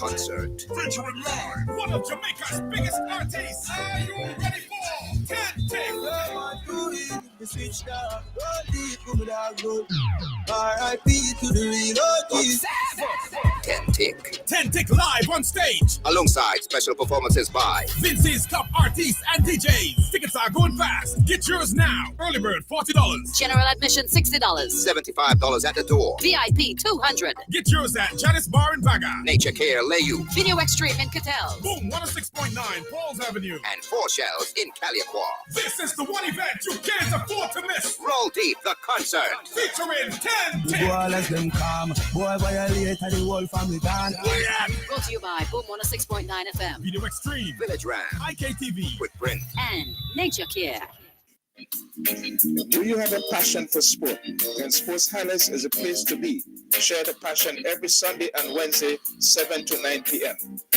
concert. Featuring live one of Jamaica's biggest artists. Are you ready for 10 Tick? R.I.P. to the real OGs. 10 Tick. 10 Tick live on stage. Alongside special performances by Vince's top artists and DJs. Tickets are going fast. Get yours now. Early bird $40. General admission $60. $75 at the door. VIP $200. Get yours at Janice Bar in Baga. Nature Care Layu. Video Extreme in Cattell. Boom 106.9 Falls Avenue. And 4 Shells in Caliacqua. This is the one event you can't afford to miss. Roll Deep the concert. Featuring 10 Tick. Boy, let them come. Boy, violate and the whole family gone. Brought to you by Boom 106.9 FM. Video Extreme. Village Ram. IKTV. With Brent. And Nature Care. Do you have a passion for sport? Then Sports Highlights is a place to be. Share the passion every Sunday and Wednesday, 7 to 9 p.m.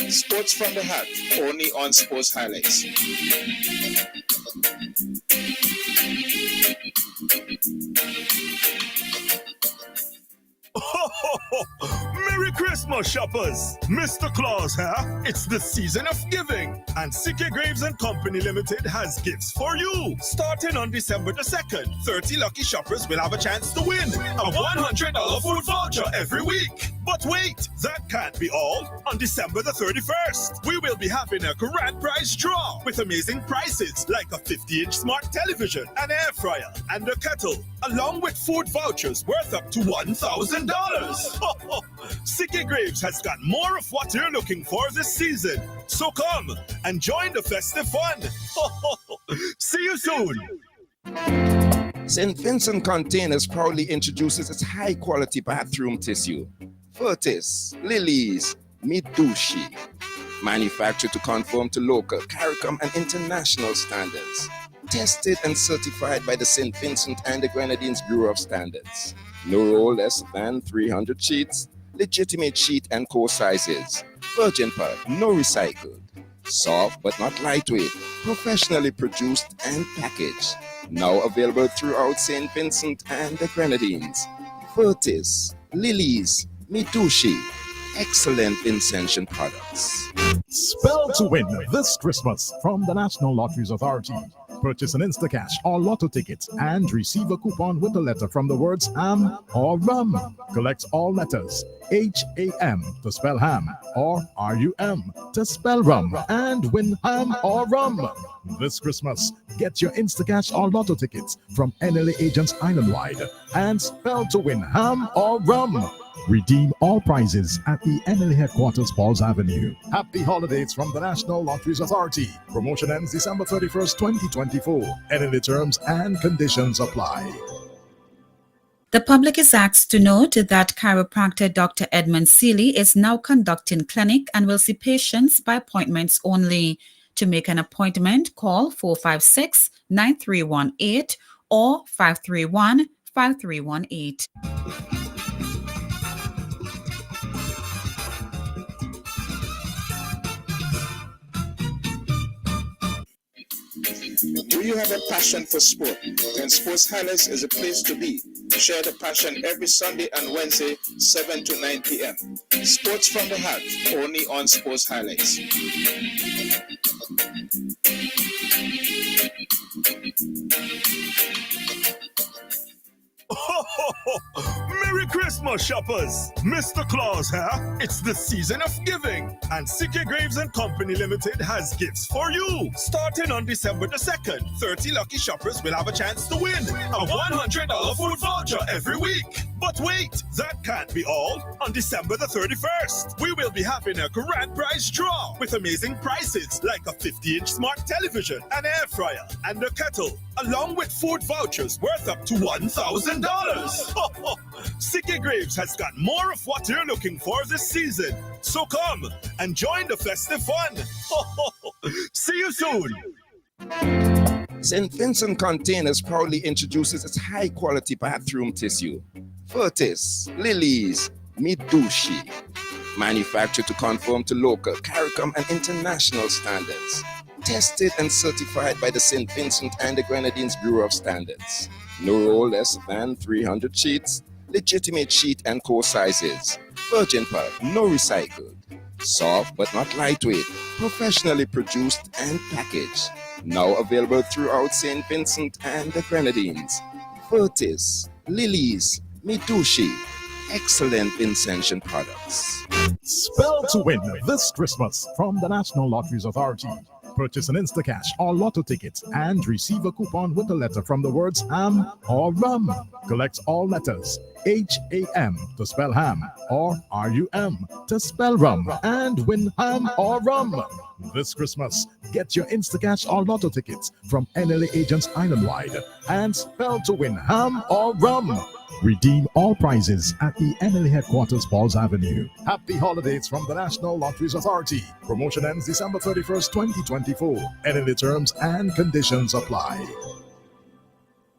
Sports from the heart, only on Sports Highlights. Merry Christmas, shoppers! Mr. Claus here. It's the season of giving, and CK Graves and Company Limited has gifts for you. Starting on December the 2nd, 30 lucky shoppers will have a chance to win a $100 food voucher every week. But wait, that can't be all. On December the 31st, we will be having a grand prize draw with amazing prizes like a 50-inch smart television, an air fryer, and a kettle, along with food vouchers worth up to $1,000. CK Graves has got more of what you're looking for this season. So come and join the festive fun. See you soon. St. Vincent Containers proudly introduces its high-quality bathroom tissue. Furtis, Lilies, Mitsubishi. Manufactured to conform to local, CARICOM and international standards. Tested and certified by the St. Vincent and the Grenadines Bureau of Standards. No roll less than 300 sheets. Legitimate sheet and core sizes. Virgin pulp, no recycled. Soft but not lightweight. Professionally produced and packaged. Now available throughout St. Vincent and the Grenadines. Furtis, Lilies, Mitsubishi. Excellent Vincentian products. Spell to win this Christmas from the National Lotteries Authority. Purchase an Instacash or lotto ticket and receive a coupon with a letter from the words ham or rum. Collect all letters H-A-M to spell ham or R-U-M to spell rum and win ham or rum. This Christmas, get your Instacash or lotto tickets from NLA agents island-wide and spell to win ham or rum. Redeem all prizes at the NLA headquarters, Falls Avenue. Happy holidays from the National Lotteries Authority. Promotion ends December 31st, 2024. NLA terms and conditions apply. The public is asked to note that chiropractor Dr. Edmund Seeley is now conducting clinic and will see patients by appointments only. To make an appointment, call 456-9318 or 531-5318. Do you have a passion for sport? Then Sports Highlights is a place to be. Share the passion every Sunday and Wednesday, 7 to 9 p.m. Sports from the heart, only on Sports Highlights. Merry Christmas, shoppers! Mr. Claus here. It's the season of giving, and CK Graves and Company Limited has gifts for you. Starting on December the 2nd, 30 lucky shoppers will have a chance to win a $100 food voucher every week. But wait, that can't be all. On December the 31st, we will be having a grand prize draw with amazing prizes like a 50-inch smart television, an air fryer, and a kettle, along with food vouchers worth up to $1,000. CK Graves has got more of what you're looking for this season. So come and join the festive fun. See you soon. St. Vincent Containers proudly introduces its high-quality bathroom tissue. Furtis, Lilies, Mitsubishi. Manufactured to conform to local, CARICOM and international standards. Tested and certified by the St. Vincent and the Grenadines Bureau of Standards. No roll less than 300 sheets. Legitimate sheet and core sizes. Virgin pulp, no recycled. Soft but not lightweight, professionally produced and packaged. Now available throughout St. Vincent and the Grenadines. Vertis, Lilies, Mitushi, excellent Vincentian products. Spell to win this Christmas from the National Lotteries Authority. Purchase an Instacash or lotto ticket and receive a coupon with a letter from the words ham or rum. Collect all letters HAM to spell ham or RUM to spell rum and win ham or rum. This Christmas, get your Instacash or lotto tickets from NLA agents island-wide and spell to win ham or rum. Redeem all prizes at the NLA headquarters, Falls Avenue. Happy holidays from the National Lotteries Authority. Promotion ends December 31st, 2024. NLA terms and conditions apply.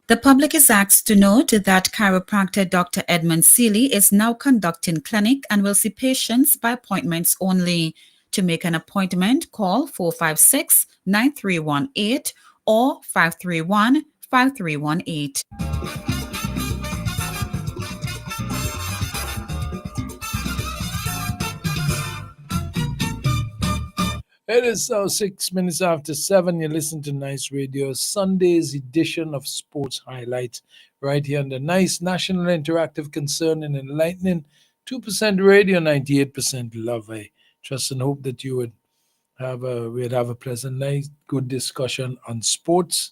The public is asked to note that chiropractor Dr. Edmund Seeley is now conducting clinic and will see patients by appointments only. To make an appointment, call 456-9318 or 531-5318. It is now 6 minutes after 7. You listen to Nice Radio, Sunday's edition of Sports Highlights, right here on the Nice National Interactive Concern and Enlightening 2% Radio, 98% Love. I trust and hope that you would we'd have a pleasant night, good discussion on sports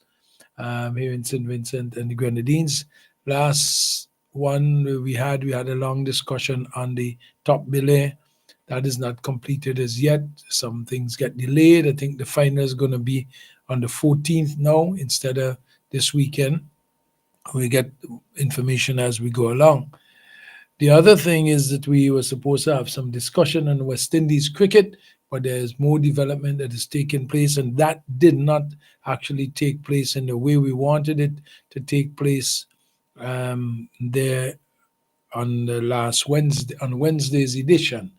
here in St. Vincent and the Grenadines. Last one we had a long discussion on the top billet. That is not completed as yet. Some things get delayed. I think the final is going to be on the 14th now instead of this weekend. We get information as we go along. The other thing is that we were supposed to have some discussion on West Indies cricket, but there's more development that is taking place, and that did not actually take place in the way we wanted it to take place there on the last Wednesday, on Wednesday's edition.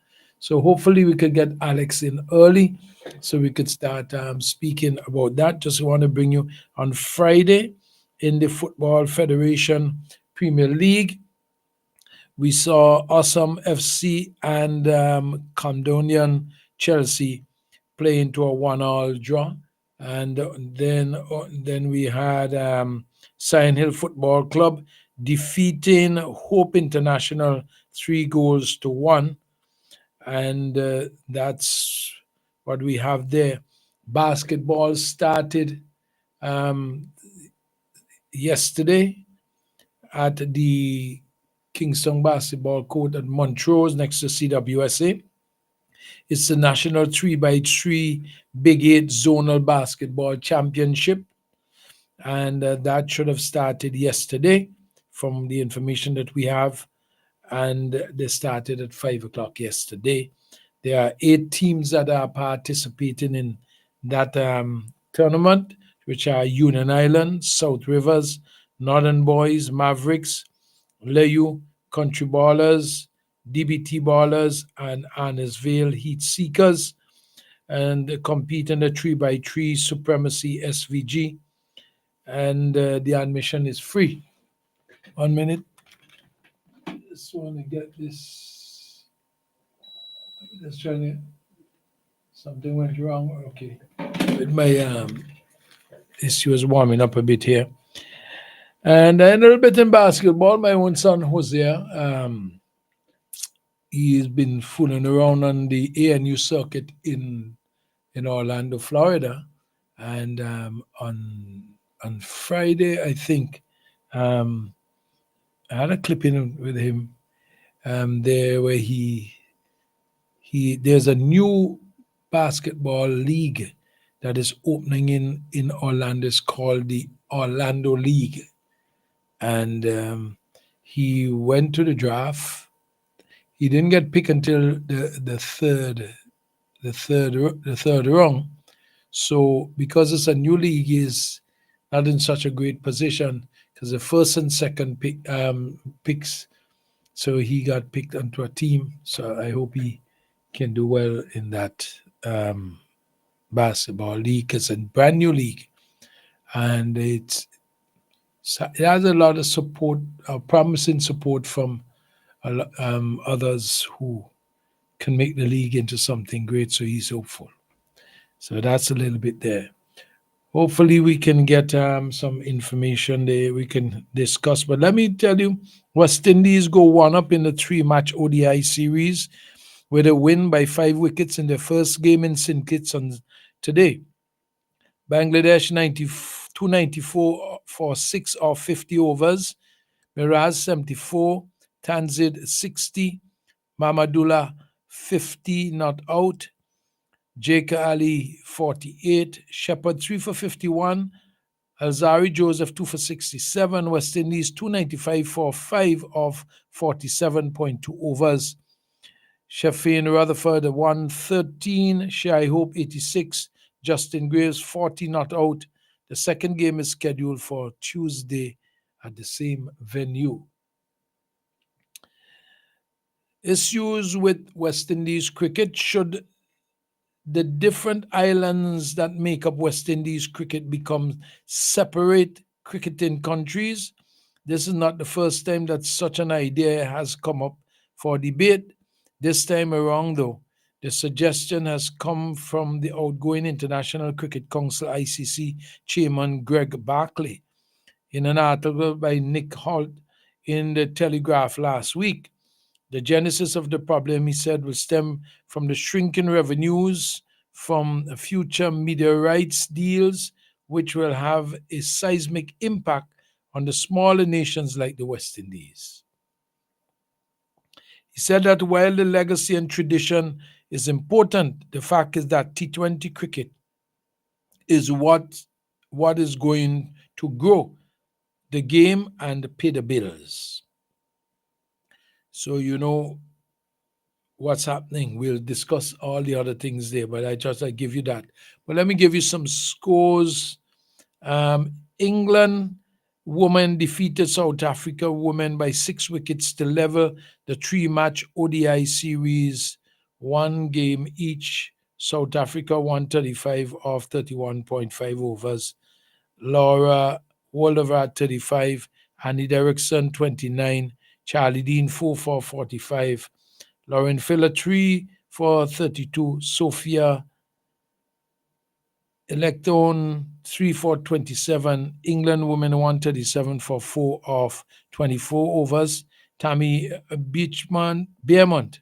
So hopefully we could get Alex in early so we could start speaking about that. Just want to bring you on Friday in the Football Federation Premier League. We saw Awesome FC and Caledonian Chelsea play into a 1-1 draw. And then we had Sion Hill Football Club defeating Hope International 3-1. And that's what we have there. Basketball started yesterday at the Kingston Basketball Court at Montrose next to CWSA. It's the National 3x3 Big 8 Zonal Basketball Championship. And that should have started yesterday from the information that we have. And they started at 5 o'clock yesterday. There are 8 teams that are participating in that tournament, which are Union Island, South Rivers, Northern Boys, Mavericks, Leyu, Country Ballers, DBT Ballers, and Arnesville Heat Seekers, and compete in the 3x3 Supremacy SVG. And the admission is free. 1 minute. Just want to get this. Just trying to. Something went wrong. Okay. With my issue was warming up a bit here. And a little bit in basketball. My own son Hosea, he's been fooling around on the ANU circuit in Orlando, Florida, and on Friday, I think, I had a clipping with him there where he there's a new basketball league that is opening in Orlando. It's called the Orlando League. And he went to the draft. He didn't get picked until the third round. So because it's a new league, he's not in such a great position because the first and second picks. So he got picked onto a team. So I hope he can do well in that basketball league. It's a brand new league, and it has a lot of support, promising support from others who can make the league into something great, so he's hopeful. So that's a little bit there. Hopefully we can get some information there we can discuss. But let me tell you, West Indies go 1-up in the 3-match ODI series with a win by 5 wickets in their first game in St. Kitts on today. Bangladesh 294 for 6 of 50 overs. Miraz 74, Tanzid 60, Mamadullah 50 not out, Jake Ali 48, Shepherd 3 for 51, Alzari Joseph 2 for 67, West Indies 295 for 5 of 47.2 overs. Shafin Rutherford 113, Shai Hope 86, Justin Graves 40 not out. The second game is scheduled for Tuesday at the same venue. Issues with West Indies cricket. Should the different islands that make up West Indies cricket become separate cricketing countries? This is not the first time that such an idea has come up for debate. This time around, though, the suggestion has come from the outgoing International Cricket Council ICC chairman Greg Barclay. In an article by Nick Holt in the Telegraph last week, the genesis of the problem, he said, will stem from the shrinking revenues from future media rights deals, which will have a seismic impact on the smaller nations like the West Indies. He said that while the legacy and tradition is important, the fact is that T20 cricket is what is going to grow the game and pay the bills. So you know what's happening. We'll discuss all the other things there, but I give you that. But let me give you some scores. England women defeated South Africa women by 6 wickets to level the 3-match ODI series, 1 game each. South Africa 135 of 31.5 overs. Laura Waldever 35, Annie Derrickson 29, Charlie Dean 4 for 45, Lauren Filler 3 for 32, Sophia Electron 3 for 27, England women 137 for 4 of 24 overs, Tammy Bearmont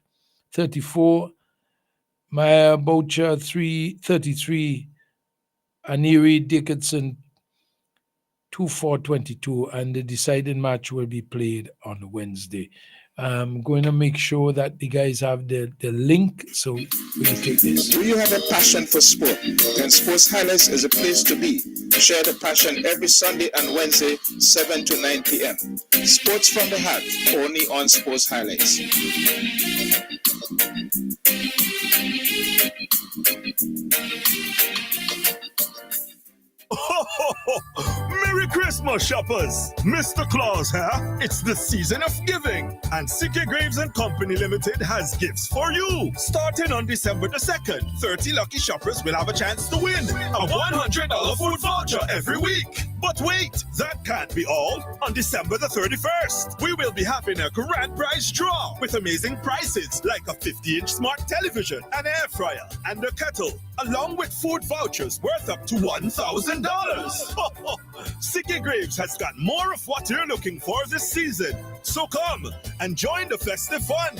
34, Maya Boucher 33, Aniri Dickinson 2 for 22, and the deciding match will be played on Wednesday. I'm going to make sure that the guys have the link, so we can take this. Do you have a passion for sport? Then Sports Highlights is a place to be. Share the passion every Sunday and Wednesday, 7 to 9 p.m. Sports from the Heart, only on Sports Highlights. Merry Christmas, shoppers! Mr. Claus here. It's the season of giving, and CK Graves and Company Limited has gifts for you. Starting on December the 2nd, 30 lucky shoppers will have a chance to win a $100 food voucher every week. But wait, that can't be all. On December the 31st, we will be having a grand prize draw with amazing prizes like a 50-inch smart television, an air fryer, and a kettle, along with food vouchers worth up to $1,000. CK Graves has got more of what you're looking for this season. So come and join the festive fun.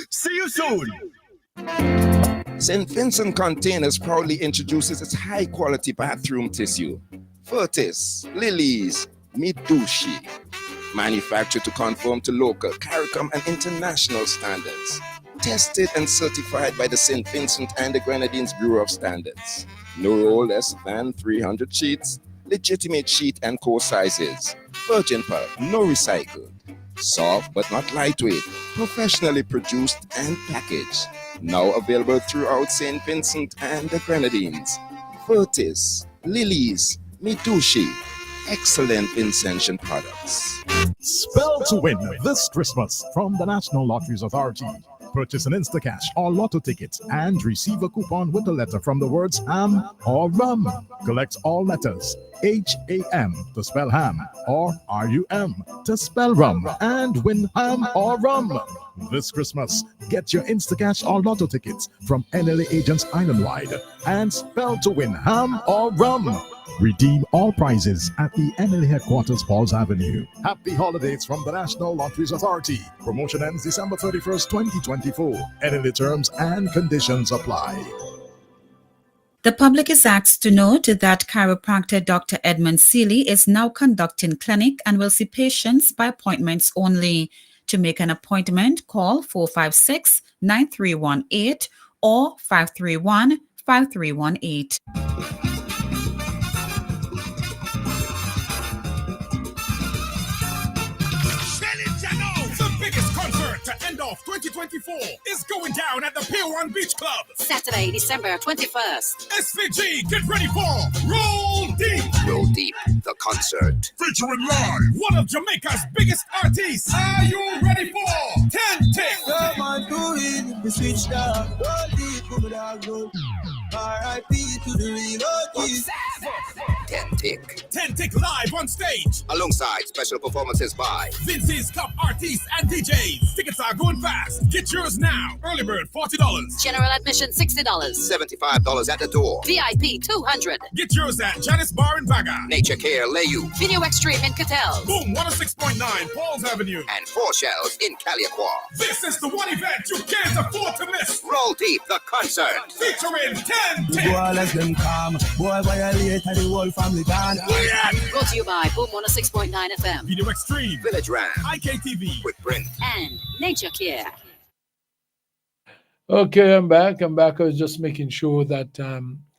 See you soon. St. Vincent Containers proudly introduces its high-quality bathroom tissue. Furtis, Lilies, Midushi. Manufactured to conform to local, CARICOM, and international standards. Tested and certified by the St. Vincent and the Grenadines Bureau of Standards. No roll less than 300 sheets. Legitimate sheet and core sizes. Virgin pulp, no recycled. Soft but not lightweight. Professionally produced and packaged. Now available throughout St. Vincent and the Grenadines. Furtis, Lilies, Mitushi. Excellent Vincentian products. Spell to win this Christmas from the National Lotteries Authority. Purchase an Instacash or Lotto ticket and receive a coupon with a letter from the words ham or rum. Collect all letters HAM to spell ham or RUM to spell rum and win ham or rum. This Christmas, get your Instacash or Lotto tickets from NLA agents island-wide and spell to win ham or rum. Redeem all prizes at the NLA headquarters, Falls Avenue. Happy holidays from the National Lotteries Authority. Promotion ends December 31st, 2024. NLA terms and conditions apply. The public is asked to note that chiropractor Dr. Edmund Seeley is now conducting clinic and will see patients by appointments only. To make an appointment, call 456-9318 or 531-5318. The biggest concert to end off 2024 is going down at the Pier 1 Beach Club. Saturday, December 21st. SVG, get ready for Roll Deep. Roll Deep, the concert. Featuring live one of Jamaica's biggest artists. Are you ready for 10 Tick? Come on, do it, the switch down. Roll deep, come down, roll. R.I.P. to the real OGs. 10 Tick. 10 Tick live on stage. Alongside special performances by Vince's top artists and DJs. Tickets are going fast. Get yours now. Early bird $40. General admission $60. $75 at the door. VIP $200. Get yours at Janice Bar in Baga. Nature Care Layu. Video Extreme in Cattell. Boom 106.9 Falls Avenue. And 4 Shells in Caliacqua. This is the one event you can't afford to miss. Roll Deep, the concert. Featuring 10 The Tick. boy let them calm. Boy violate and the whole family gone. Brought to you by Boom 106.9 FM. Video Extreme. Village Ram. IKTV. With Brent. And Nature Care. Okay, I'm back. I was just making sure that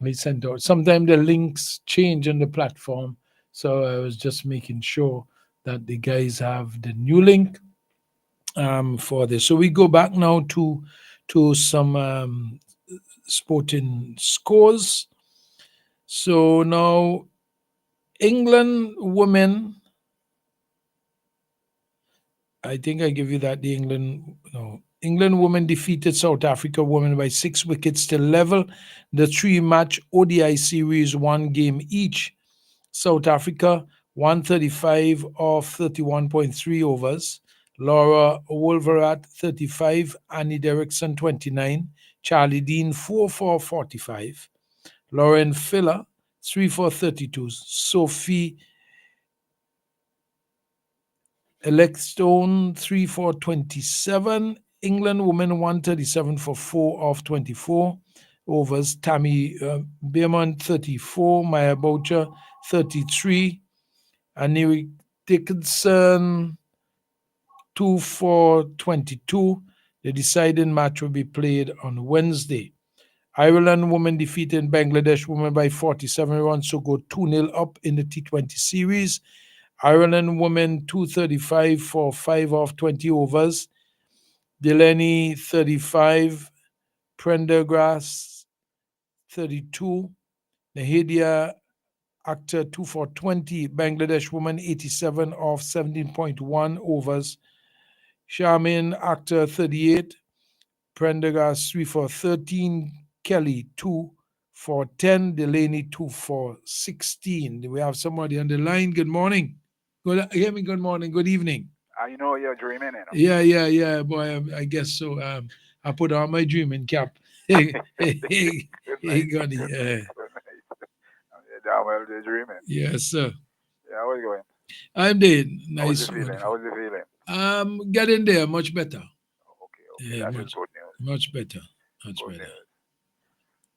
we sent out. Sometimes the links change on the platform. So I was just making sure that the guys have the new link for this. So we go back now to some sporting scores. So now England women, I think I give you that. England women defeated South Africa women by 6 wickets to level the 3-match ODI series, 1 game each. South Africa 135 of 31.3 overs. Laura Wolverat 35, Annie Derrickson 29, Charlie Dean 4 for 45, Lauren Filler 3 for 32, Sophie Electstone 3 for 27, England women 137 for 4 of 24 overs, Tammy Beerman 34, Maya Boucher 33, Annie Dickinson 2 for 22. The deciding match will be played on Wednesday. Ireland women defeated Bangladesh women by 47 runs, so go 2-0 up in the T20 series. Ireland women 235 for 5 of 20 overs. Delaney 35, Prendergrass 32, Nahadia Akhtar 2 for 20, Bangladesh woman 87 of 17.1 overs. Charmaine Akhtar 38, Prendergast 3 for 13, Kelly 2 for 10, Delaney 2 for 16. Do we have somebody on the line? Good morning. Good morning, good evening. You know you're dreaming, you know. Yeah, boy, I guess so. I put on my dreaming cap. Hey, Gunny. Damn well you're dreaming. Yes, sir. Yeah, how are you going? I'm doing nice. How was you feeling? Getting there, much better. Okay. Yeah, That's good news. much better. Much Good better. news.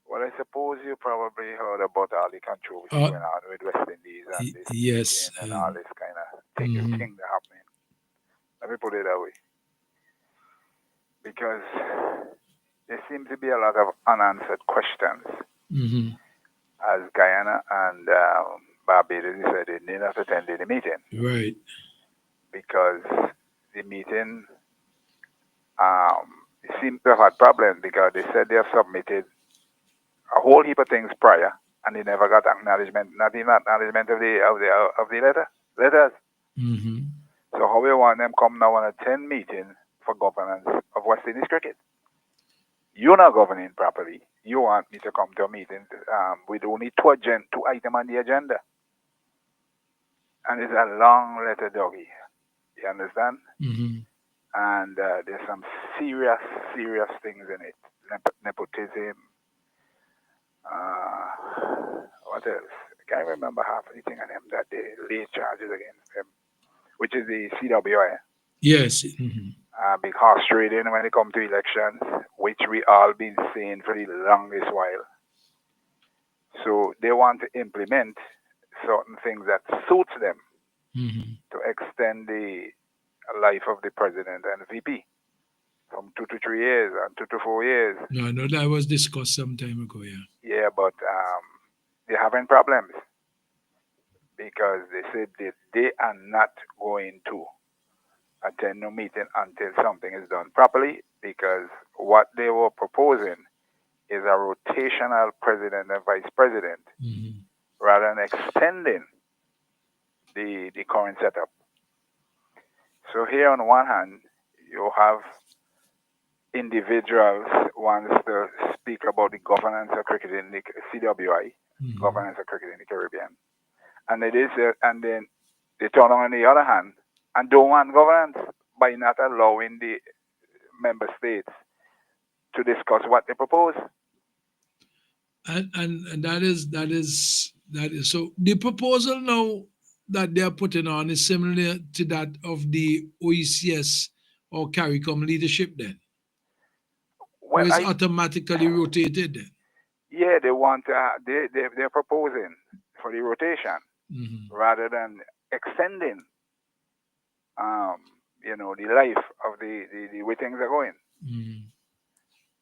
Well, I suppose you probably heard about all the controversy going on with West Indies and this yes, and all this kind of thing that happening. Let me put it that way. Because there seems to be a lot of unanswered questions as Guyana and Barbados decided they not attended the meeting. Right. Because the meeting seems to have had problems because they said they have submitted a whole heap of things prior and they never got acknowledgement, not even acknowledgement of the letters. Mm-hmm. So how we want them come now on a 10 meeting for governance of West Indies cricket? you're not governing properly. You want me to come to a meeting with only two items on the agenda. And it's a long letter, Dougie. You understand? Mm-hmm. And there's some serious things in it. Nepotism. What else? I can't remember half anything on them that they laid charges against them, which is the CWI. Yes. Mm-hmm. Big horse trading when it comes to elections, which we all been saying for the longest while. So they want to implement certain things that suits them to extend the life of the president and VP from 2 to 3 years and 2 to 4 years. No, I know that was discussed some time ago, yeah. Yeah, but they're having problems because they said that they are not going to attend no meeting until something is done properly, because what they were proposing is a rotational president and vice president rather than extending the current setup. So here on one hand, you have individuals wants to speak about the governance of cricket in the CWI, governance of cricket in the Caribbean. And it is, and then they turn on the other hand and don't want governance by not allowing the member states to discuss what they propose. And that is so the proposal now that they are putting on is similar to that of the OECS or CARICOM leadership then? Well, or is automatically rotated then? Yeah, they want they're proposing for the rotation rather than extending the life of the way things are going.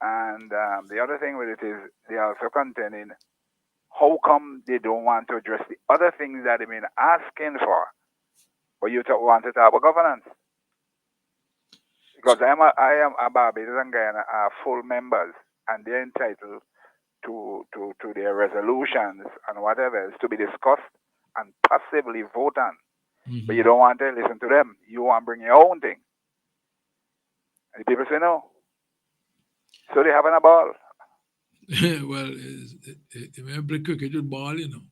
And the other thing with it is they are also contending how come they don't want to address the other things that they've been asking for, but you want to talk about governance. Because I am a Barbados and Guyana are full members, and they're entitled to their resolutions and whatever else to be discussed and possibly vote on. But you don't want to listen to them. You want to bring your own thing. And the people say no. So they're having a ball. Well, play cricket with ball, you know.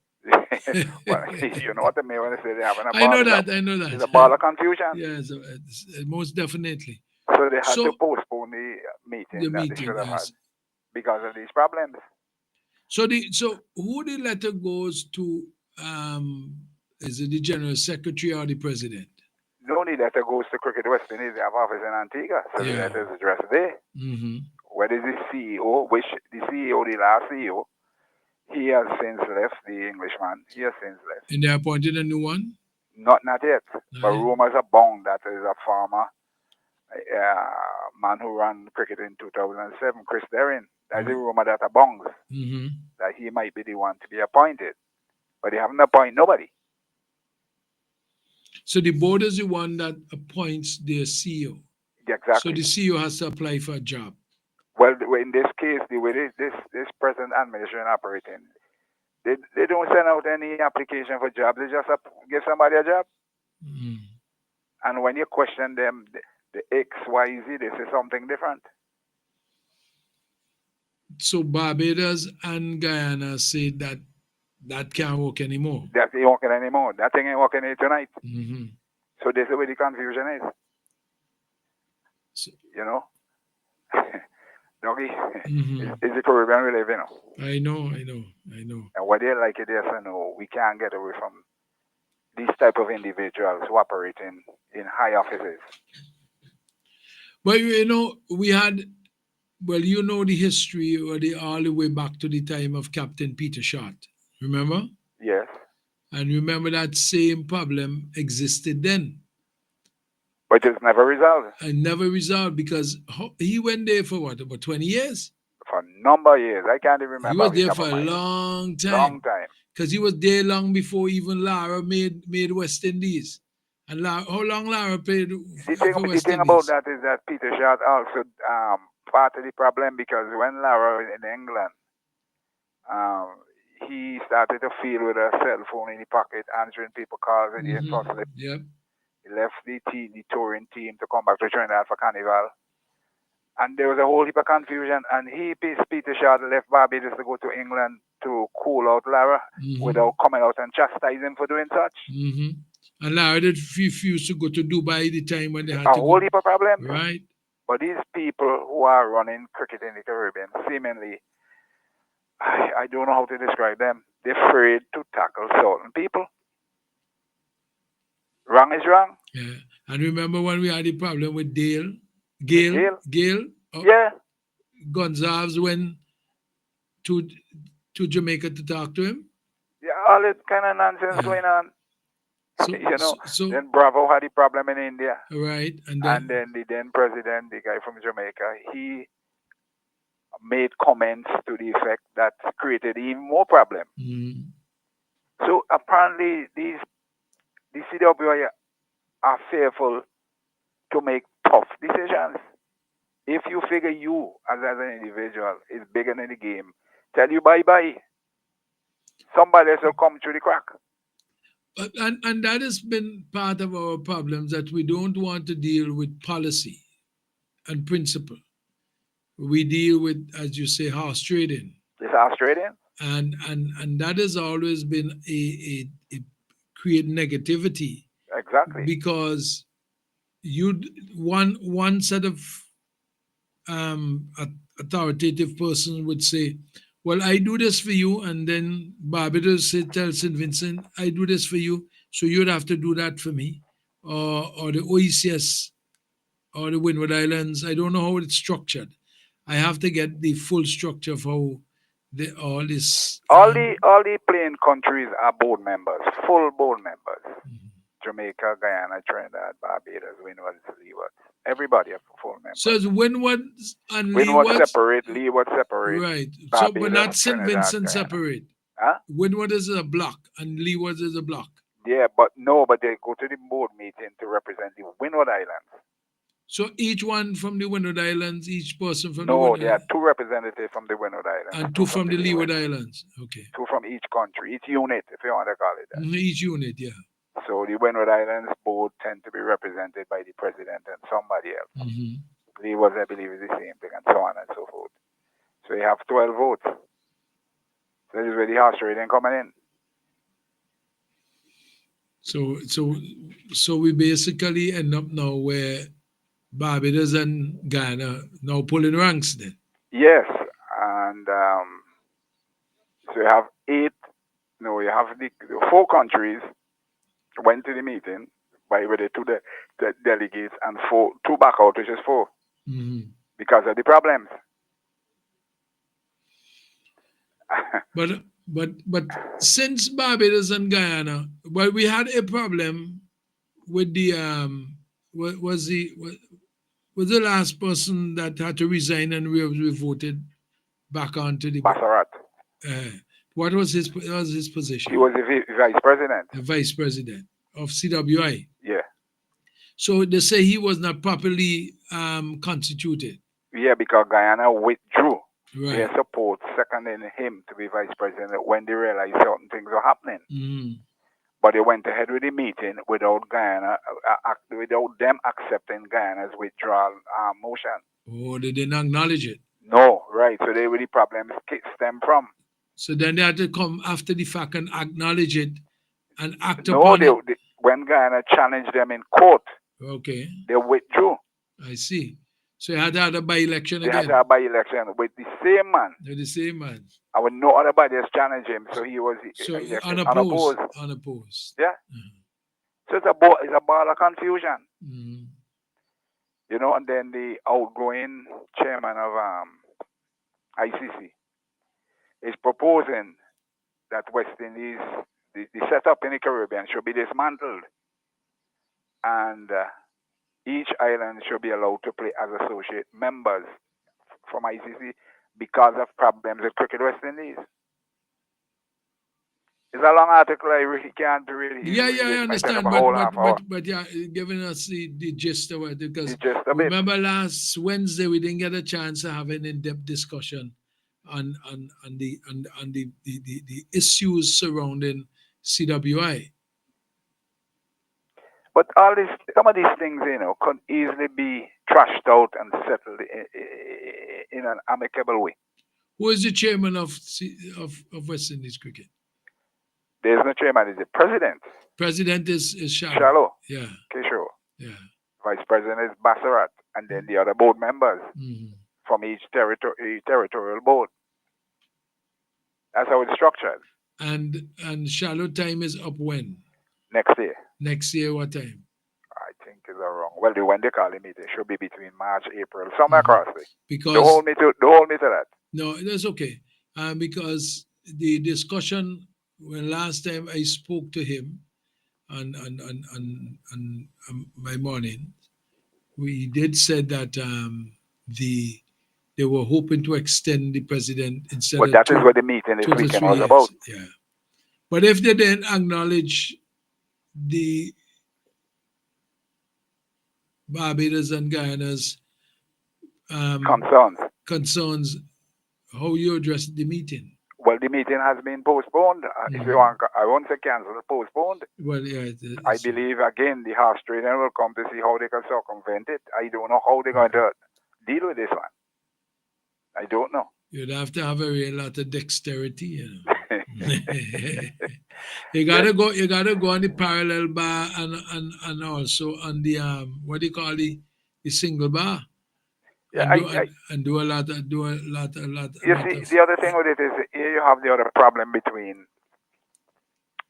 Well, you know what I mean when I say they're having a ball. I know that. It's a ball of confusion. Yes, most definitely. So they had to postpone the meeting that they should have had because of these problems. So who the letter goes to? Is it the General Secretary or the President? No, the letter goes to Cricket West Indies. They have office in Antigua, so the letter is addressed there. Where is the CEO? Which the CEO, the last CEO, he has since left. The Englishman, he has since left. And they appointed a new one? Not yet. But rumors abound that is a former man who ran cricket in 2007, Chris Derrin. That's a rumor that abounds that he might be the one to be appointed. But they haven't appointed nobody. So the board is the one that appoints their CEO. Exactly. So the CEO has to apply for a job. Well, in this case, the way this present administration operating, they don't send out any application for jobs. They just give somebody a job. And when you question them, the X, Y, Z, they say something different. So Barbados and Guyana say that can't work anymore. That ain't working anymore. That thing ain't working here tonight. So this is where the confusion is. So, you know? Dougie, it's the Caribbean we live in. I know. And whether you like it, yes or no, we can't get away from these type of individuals who operate in high offices. But we had, the history all the way back to the time of Captain Peter Short. Remember? Yes. And remember that same problem existed then. But it's never resolved. And never resolved because he went there for what, about 20 years? For a number of years. I can't even remember. He was there for a long time. Long time. Because he was there long before even Lara made West Indies. And how long Lara played for West Indies? The thing about that is that Peter Short also part of the problem, because when Lara was in England, he started to feel with a cell phone in his pocket, answering people calls in the first. Yep. He left the touring team to come back to Trinidad for Carnival. And there was a whole heap of confusion. And Peter Shaw, left Barbados to go to England to cool out Lara without coming out and chastise him for doing such. And Lara did refuse to go to Dubai the time when they had A to whole go. heap of problems. Right. But these people who are running cricket in the Caribbean, seemingly, I don't know how to describe them. They're afraid to tackle certain people. Wrong is wrong. Yeah. And remember when we had the problem with Gail? Yeah. Gonzalez went to Jamaica to talk to him. Yeah, all that kind of nonsense going on. So, then Bravo had a problem in India. Right. And then the then president, the guy from Jamaica, he made comments to the effect that created even more problem. So apparently the CWI are fearful to make tough decisions. If you figure you as an individual is bigger than the game, tell you bye-bye. Somebody else will come through the crack. And that has been part of our problems, that we don't want to deal with policy and principle. We deal with, as you say, horse trading. It's horse trading. And that has always been a create negativity. Exactly. Because one set of authoritative person would say, well, I do this for you, and then Barbados tells St. Vincent, I do this for you, so you'd have to do that for me. Or the OECS or the Windward Islands, I don't know how it's structured. I have to get the full structure of how all this. All the playing countries are board members, full board members. Jamaica, Guyana, Trinidad, Barbados, Windward, Leeward. Everybody are full members. So it's Windward and Windward Leeward separate, Leeward separate. Right. Barbados, So, but not St. Vincent Guyana. separate. Huh? Windward is a block and Leeward is a block. Yeah, but they go to the board meeting to represent the Windward Islands. So each one from the Windward Islands, each person from the No, Windward there are two representatives from the Windward Islands. and two from the Leeward Islands. Okay. Two from each country, each unit, if you want to call it that. Each unit, yeah. So the Windward Islands board tend to be represented by the president and somebody else. Leeward, I believe, is the same thing, and so on and so forth. So you have 12 votes. So this is where the horse trading coming in. So we basically end up now where Barbados and Guyana now pulling ranks then. Yes, and so you have you have the 4 countries went to the meeting with the 2 delegates and 2 back out, which is 4, because of the problems. But since Barbados and Guyana, well, we had a problem with the was the last person that had to resign and we voted back onto the Bassarat. What was his position? He was the vice president. The vice president of CWI. Yeah. So they say he was not properly constituted. Yeah, because Guyana withdrew their Right. support, seconding him to be vice president when they realized certain things were happening. But they went ahead with the meeting without Guyana, without them accepting Guyana's withdrawal motion. Oh, they didn't acknowledge it. No, right. So they were the problems stem from. So then they had to come after the fact and acknowledge it and act No, upon it. when Guyana challenged them in court, Okay, they withdrew. I see. So you had to have a by-election They had again. to have by-election with the same man. They're the same man. And when no other body has challenged him, so he was So elected unopposed. unopposed. Unopposed. Yeah. So it's a ball of confusion. And then the outgoing chairman of ICC is proposing that West Indies, the setup in the Caribbean should be dismantled, and each island should be allowed to play as associate members from ICC because of problems with Cricket West Indies. It's a long article. I really can't really. Yeah, I understand. But yeah, giving us the gist of it, because remember last Wednesday we didn't get a chance to have an in-depth discussion on the issues surrounding CWI. But all this, some of these things, could easily be trashed out and settled in an amicable way. Who is the chairman of West Indies cricket? There's no chairman, it's the president. President is Shallow. Shallow. Yeah. Kishore. Yeah. Vice president is Bassarat. And then the other board members from each territorial board. That's how it's structured. And Shallow time is up when? Next year. Next year, what time? I think is wrong. Well, when they call the meeting, it should be between March, April, somewhere across there. Because don't hold me to that. No, that's okay. Because the discussion when last time I spoke to him on my morning, we did said that they were hoping to extend the president instead but of that is what the meeting this weekend was about. Yeah. But if they didn't acknowledge the Barbados and Guyana's concerns, how you address the meeting? Well, the meeting has been postponed. If you want, I won't say cancelled, postponed. Well, yeah. I believe, again, the House Trader will come to see how they can circumvent it. I don't know how they're going to deal with this one. I don't know. You'd have to have a lot of dexterity, You gotta go on the parallel bar and also on the what do you call the single bar. Yeah, and do a lot. You see, the other thing with it is here you have the other problem between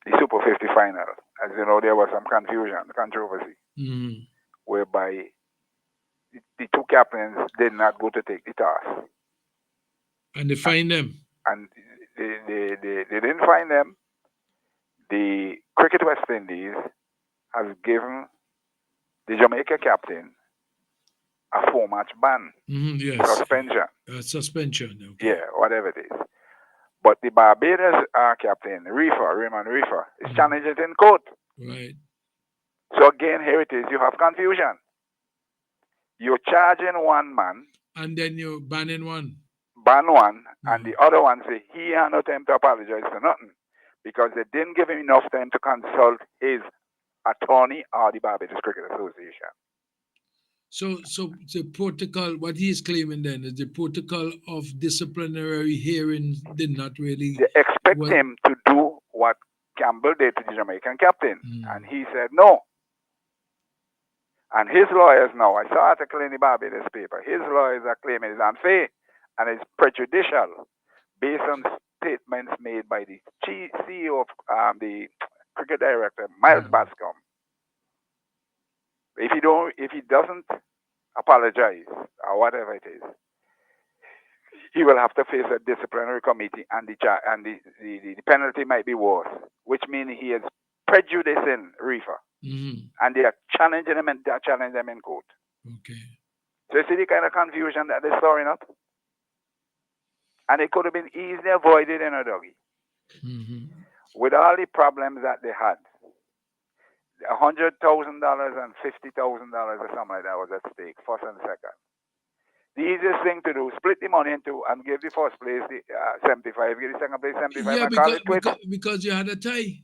the Super 50 final. As you know, there was some controversy, whereby the two captains did not go to take the toss. And they fined them. And they didn't find them. The Cricket West Indies has given the Jamaica captain a 4-match ban. Yes. Suspension. Suspension. Okay. Yeah, whatever it is. But the Barbados captain, Raymond Reefer, is challenging it in court. Right. So again, here it is. You have confusion. You're charging one man. And then you're banning one. Ban one, and the other one say he had no time to apologize for nothing because they didn't give him enough time to consult his attorney or the Barbados Cricket Association. So the protocol, what he is claiming then is the protocol of disciplinary hearings did not really... They expect him to do what Campbell did to the Jamaican captain, and he said no. And his lawyers now, I saw an article in the Barbados paper, his lawyers are claiming it's unfair and it's prejudicial based on statements made by the CEO of the cricket director, Miles Bascom. If he doesn't apologize or whatever it is, he will have to face a disciplinary committee, and the penalty might be worse, which means he is prejudicing Reefer, and they are challenging him in court. Okay. So you see the kind of confusion that they're storing up, and it could have been easily avoided in a Dougie. With all the problems that they had. $100,000 and $50,000 or something like that was at stake, first and second. The easiest thing to do, split the money into and give the first place the 75, give the second place 75, and call it quits. Because you had a tie.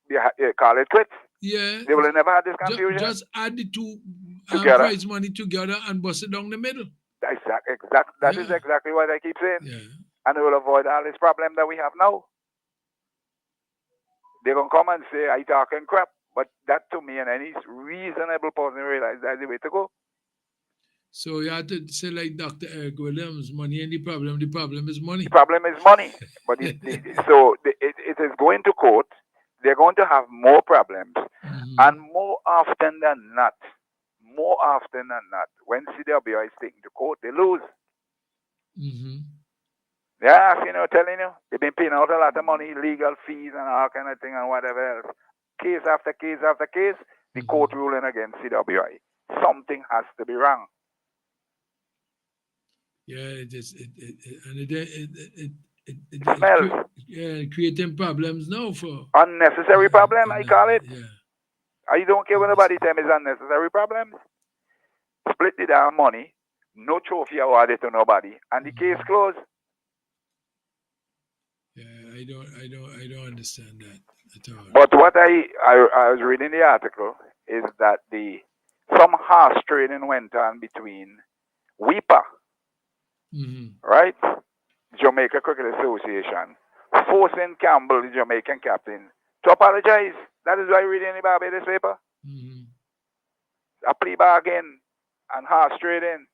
Yeah, call it quits. Yeah. They will have never had this confusion. Just add the two prize money together and bust it down the middle. That is exactly what I keep saying. Yeah. And it will avoid all this problem that we have now. They're going to come and say, I talking crap. But that to me and any reasonable person realize that's the way to go. So you have to say like Dr. Eric Williams, money ain't the problem is money. The problem is money. But it is going to court. They're going to have more problems. And more often than not, when CWI is taken to court, they lose. Yeah, telling you, they've been paying out a lot of money, legal fees and all kind of thing and whatever else. Case after case after case, the court ruling against CWI. Something has to be wrong. Yeah, it is. It smells. Creating problems now for unnecessary problem. I call it. Yeah. I don't care what nobody tell me it's unnecessary problems. Split the damn money, no trophy awarded to nobody, and the case closed. Yeah, I don't understand that at all. But what I was reading the article, is that some horse trading went on between Weeper, right? Jamaica Cricket Association, forcing Campbell, the Jamaican captain, to apologize. That is why you read in the Barbados paper. A plea bargain and horse trading.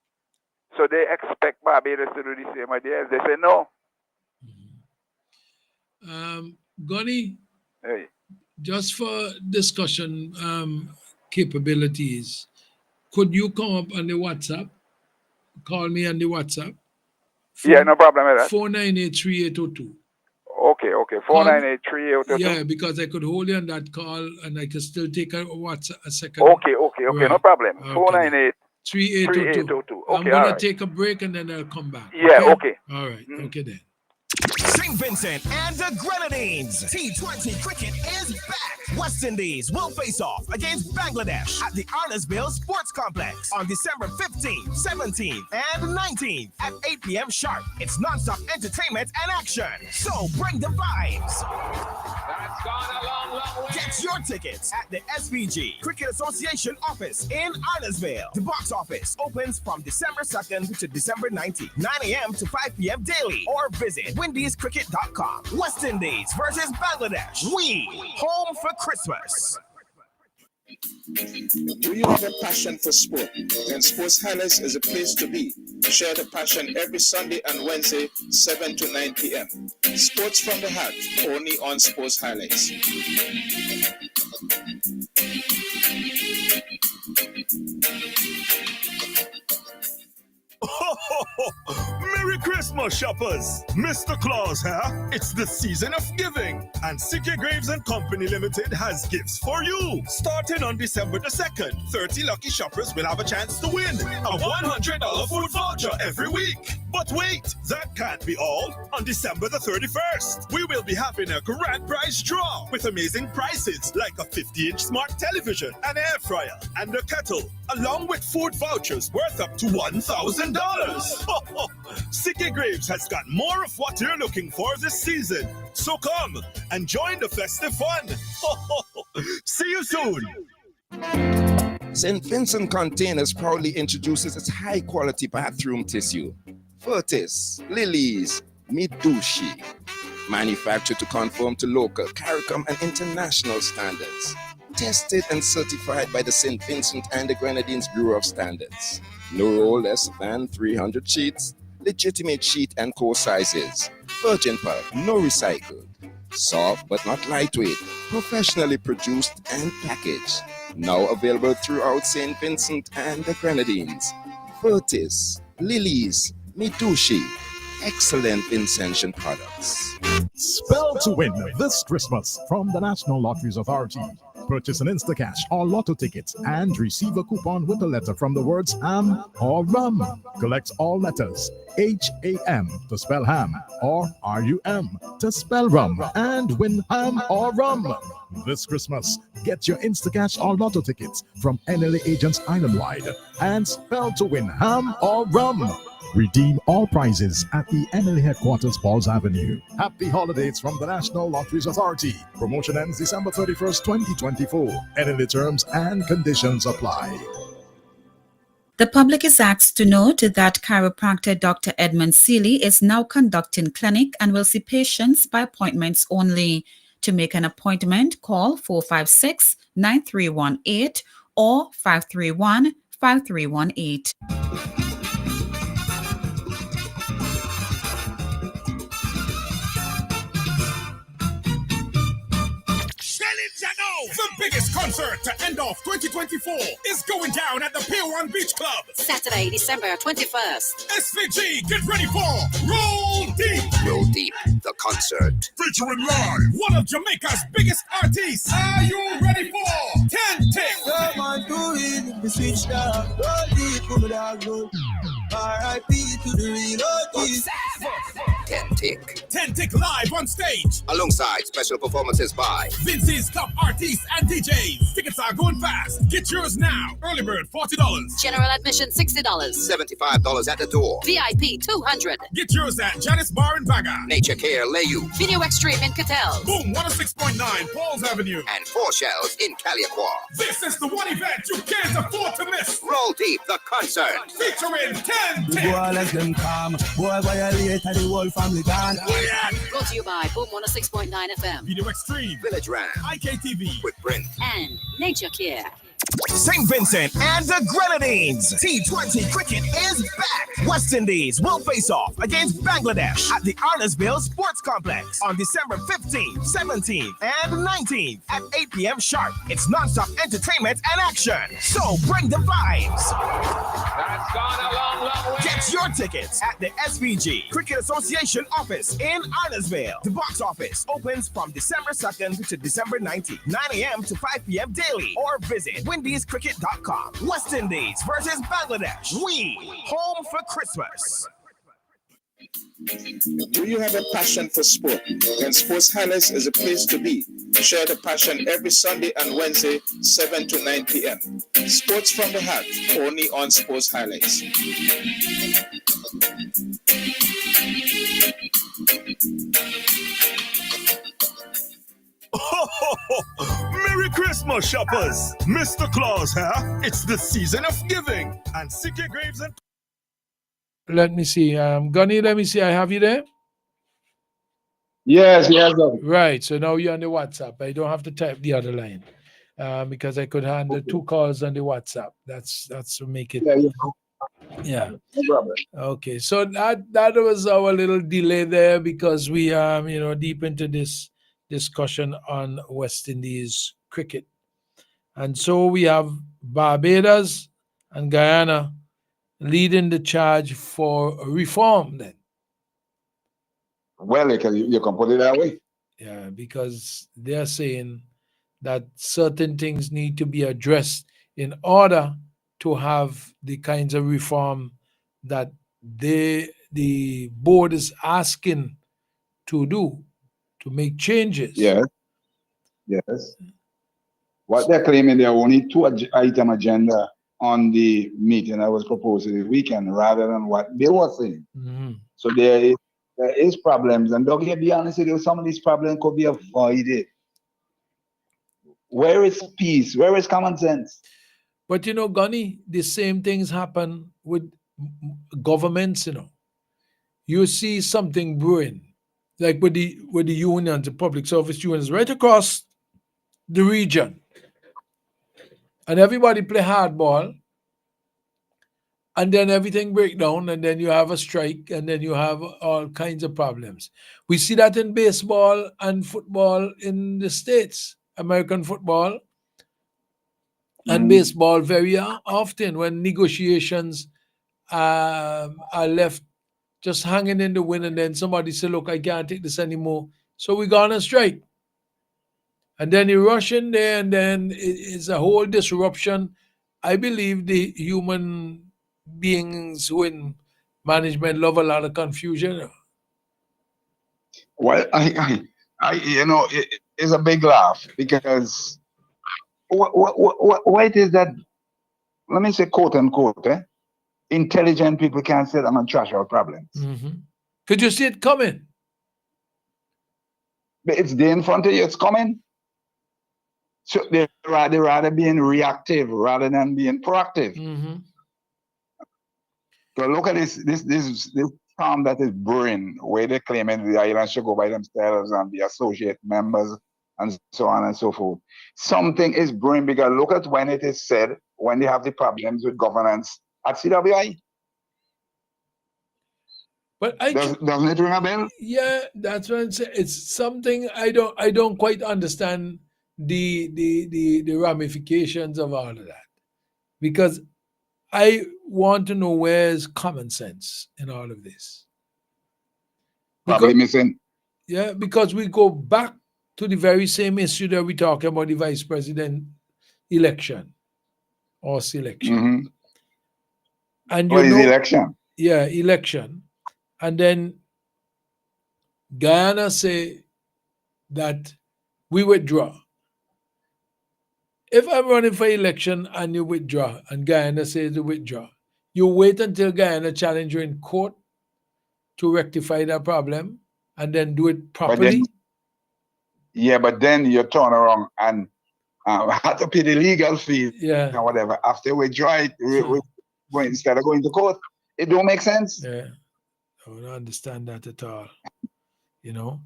So they expect Barbados to do the same idea. They say no. Gunny, Hey. just for discussion capabilities, could you come up on the WhatsApp? Call me on the WhatsApp. Yeah, no problem with that. 498-3802. Okay. 498-3802. Yeah, because I could hold you on that call and I could still take a WhatsApp a second. Okay, Right. no problem. Okay. 498-3802. I'm going to take a break and then I'll come back. Yeah, okay. All right. Okay then. St. Vincent and the Grenadines. T20 cricket is back. West Indies will face off against Bangladesh at the Arnesville Sports Complex on December 15th, 17th, and 19th at 8 p.m. sharp. It's non-stop entertainment and action. So bring the vibes. That's gone a long way. Get your tickets at the SVG Cricket Association office in Arnesville. The box office opens from December 2nd to December 19th, 9 a.m. to 5 p.m. daily, or visit WindiesCricket.com. West Indies versus Bangladesh. We home for Christmas. Do you have a passion for sport? Then Sports Highlights is a place to be. Share the passion every Sunday and Wednesday, 7 to 9 p.m. Sports from the Heart, only on Sports Highlights. Merry Christmas, shoppers! Mr. Claus here. It's the season of giving, and CK Graves and Company Limited has gifts for you. Starting on December the 2nd, 30 lucky shoppers will have a chance to win a $100 food voucher every week. But wait, that can't be all. On December the 31st, we will be having a grand prize draw with amazing prizes like a 50-inch smart television, an air fryer, and a kettle, along with food vouchers worth up to $1,000. CK Graves has got more of what you're looking for this season. So come and join the festive fun. See you soon. St. Vincent Containers proudly introduces its high-quality bathroom tissue. Furtis, Lilies, Midushi. Manufactured to conform to local, CARICOM, and international standards. Tested and certified by the St. Vincent and the Grenadines Bureau of Standards. No roll less than 300 sheets. Legitimate sheet and core sizes. Virgin pulp, no recycled. Soft but not lightweight. Professionally produced and packaged. Now available throughout St. Vincent and the Grenadines. Furtis, Lilies, Midushi. Excellent Vincentian products. Spell to win this Christmas from the National Lotteries Authority. Purchase an Instacash or lotto ticket and receive a coupon with a letter from the words ham or rum. Collect all letters HAM to spell ham or RUM to spell rum and win ham or rum. This Christmas, get your Instacash or lotto tickets from NLA agents island-wide and spell to win ham or rum. Redeem all prizes at the NLA headquarters, Falls Avenue. Happy holidays from the National Lotteries Authority. Promotion ends December 31st, 2024. NLA terms and conditions apply. The public is asked to note that chiropractor Dr. Edmund Seeley is now conducting clinic and will see patients by appointments only. To make an appointment, call 456-9318 or 531-5318. The biggest concert to end off 2024 is going down at the Pier 1 Beach Club. Saturday, December 21st. SVG, get ready for Roll Deep. Roll Deep, the concert. Featuring live one of Jamaica's biggest artists. Are you ready for 10 Tick? Come on, do it, the switch down. Roll deep, come dog, roll. R.I.P. to the real OGs. 10 Tick. 10 Tick live on stage. Alongside special performances by Vince's top artists and DJs. Tickets are going fast. Get yours now. Early bird $40. General admission $60. $75 at the door. VIP $200. Get yours at Janice Bar in Baga. Nature Care Layu. Video Extreme in Cattell. Boom 106.9 Falls Avenue. And 4 Shells in Caliacqua. This is the one event you can't afford to miss. Roll Deep, the concert. Featuring 10 Boy, Tick. let them come. Boy, violate and the whole family gone. Brought to you by Boom 106.9 FM. Video Extreme. Village Ram. IKTV. With Brent. And Nature Care. St. Vincent and the Grenadines. T20 cricket is back. West Indies will face off against Bangladesh at the Arnesville Sports Complex on December 15th, 17th, and 19th at 8 p.m. sharp. It's non-stop entertainment and action. So bring the vibes. That's gone a long, long way. Get your tickets at the SVG Cricket Association office in Arnesville. The box office opens from December 2nd to December 19th, 9 a.m. to 5 p.m. daily, or visit WindiesCricket.com. West Indies versus Bangladesh. We home for Christmas. Do you have a passion for sport? Then Sports Highlights is a place to be. Share the passion every Sunday and Wednesday, 7 to 9 p.m. Sports from the heart, only on Sports Highlights. Merry Christmas, shoppers! Mr. Claus here. It's the season of giving. And CK Graves and Let me see. Gunny, let me see. I have you there? Yes. Right. So now you're on the WhatsApp. I don't have to type the other line because I could handle 2 calls on the WhatsApp. That's to make it. Yeah. No problem. Okay. So that was our little delay there because we deep into this discussion on West Indies cricket. And so we have Barbados and Guyana leading the charge for reform then. Well, you can put it that way. Yeah, because they're saying that certain things need to be addressed in order to have the kinds of reform that the board is asking to do, to make changes. Yes. What they're claiming, there are only 2-item agenda on the meeting that was proposed this weekend rather than what they were saying. Mm-hmm. So there is problems. And Dougie, be honest with you, some of these problems could be avoided. Where is peace? Where is common sense? But Gunny, the same things happen with governments, You see something brewing, like with the unions, the public service unions, right across the region. And everybody play hardball, and then everything break down, and then you have a strike, and then you have all kinds of problems. We see that in baseball and football in the States, American football and baseball very often when negotiations are left just hanging in the wind, and then somebody say, look, I can't take this anymore, so we go on a strike. And then you rush in there, and then it's a whole disruption. I believe the human beings who in management love a lot of confusion. Well, it's a big laugh because what is that? Let me say, quote unquote, intelligent people can't sit down and trash our problems. Mm-hmm. Could you see it coming? But it's there in front of you. It's coming. So they're rather being reactive rather than being proactive. Mm-hmm. So look at this storm that is brewing, where they're claiming the island should go by themselves and be associate members and so on and so forth. Something is brewing because look at when it is said, when they have the problems with governance at CWI. But doesn't it ring a bell? Yeah, that's what I'm saying. It's something I don't quite understand the ramifications of all of that, because I want to know where's common sense in all of this. Probably missing. Yeah, because we go back to the very same issue that we talk about, the vice president election or selection. Mm-hmm. And election. Yeah, election. And then Guyana say that we withdraw. If I'm running for election and you withdraw, and Guyana says to withdraw, you wait until Guyana challenge you in court to rectify that problem and then do it But then, properly. but then you turn around and have to pay the legal fees Yeah. or whatever after we draw it instead of going to court. It don't make sense. Yeah. I don't understand that at all. You know?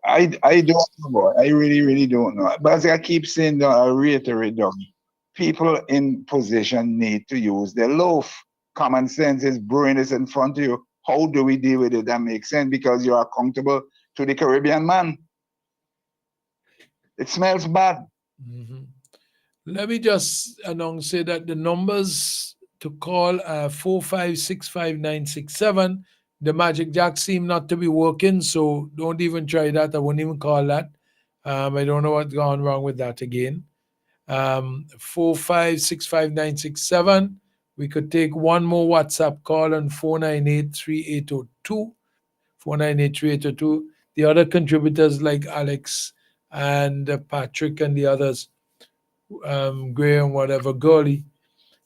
I don't know. I really don't know. But as I keep saying, I reiterate, Doug, people in position need to use their loaf. Common sense is brewing is in front of you. How do we deal with it? That makes sense because you are accountable to the Caribbean man. It smells bad. Mm-hmm. Let me just announce that the numbers to call are 4565967. The Magic Jack seem not to be working, so don't even try that. I won't even call that. I don't know what's gone wrong with that again. 4565967. We could take one more WhatsApp call on 4983802. 4983802. The other contributors like Alex and Patrick and the others, Graham, whatever, Gurley,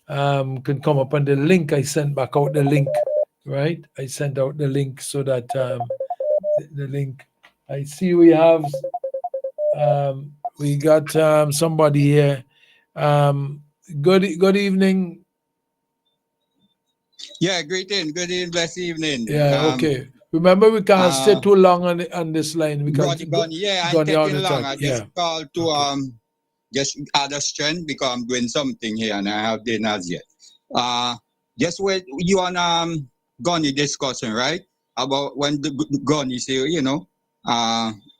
can come up on the link. I sent back out the link, right? I sent out the link so that the link. I see we have we got somebody here. Good evening. Yeah, greeting. Good evening, blessed evening. Yeah, okay. Remember, we can't stay too long on this line because Gunny, yeah, I'm Gunny all taking the long. time. I just called to just add a strength because I'm doing something here and I have dinners yet. Just what you and Gunny discussing, right? About when the Gunny say,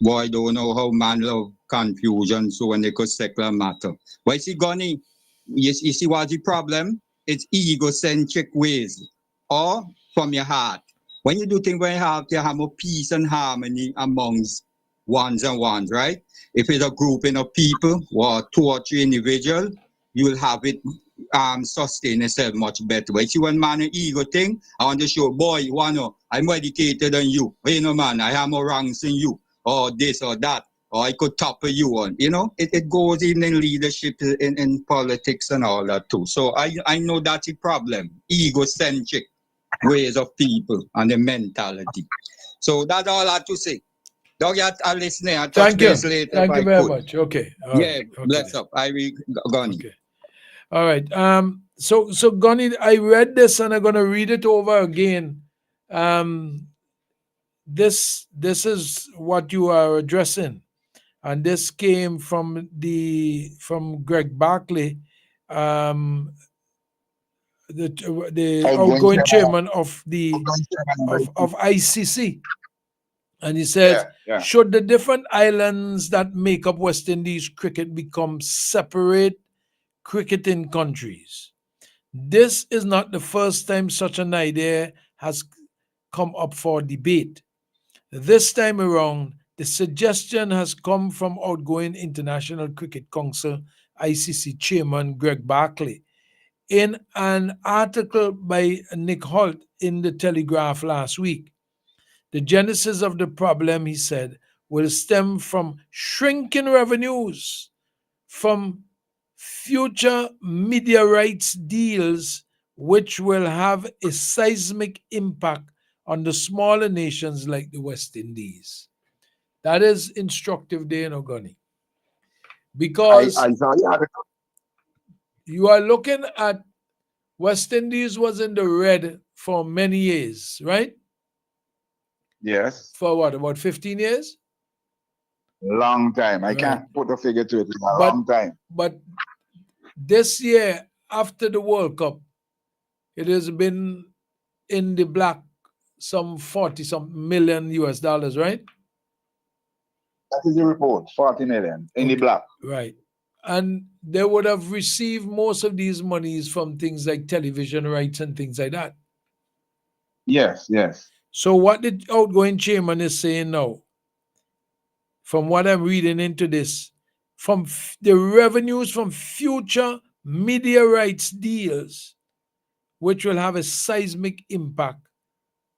boy don't know how man love confusion, so when they could secular matter. But you see, Gunny, you see what's the problem? It's egocentric ways or from your heart. When you do things very hard, you have more peace and harmony amongst ones and ones, right? If it's a grouping of people or 2 or 3 individuals, you will have it sustain itself much better. But see, when man ego thing, I want to show, boy, you know, I'm more educated than you. Hey, no man, I have more ranks than you, or this or that, or I could topple you on. You know, it goes in leadership, in politics and all that too. So I know that's a problem, egocentric ways of people and the mentality. So that's all I have to say. Dougie, I'll listen. I'll touch base later. Thank you very much. Okay. All yeah, right. Okay. bless up. I will Gunny. Okay. All right. So Gunny, I read this and I'm gonna read it over again. This is what you are addressing, and this came from Greg Barkley, the outgoing chairman of ICC, and he says, should the different islands that make up West Indies cricket become separate cricketing countries? This is not the first time such an idea has come up for debate. This time around, the suggestion has come from outgoing International Cricket Council ICC chairman Greg Barkley in an article by Nick Holt in the Telegraph last week. The genesis of the problem, he said, will stem from shrinking revenues from future media rights deals, which will have a seismic impact on the smaller nations like the West Indies. That is instructive there, Gunny. Because you are looking at West Indies was in the red for many years, right? Yes. For what, about 15 years? Long time. I can't put a figure to it. It's a long time. But this year, after the World Cup, it has been in the black, some 40-some million US dollars, right? That is the report, 40 million in the black. Right. And they would have received most of these monies from things like television rights and things like that. Yes, yes. So what the outgoing chairman is saying now, from what I'm reading into this, from the revenues from future media rights deals, which will have a seismic impact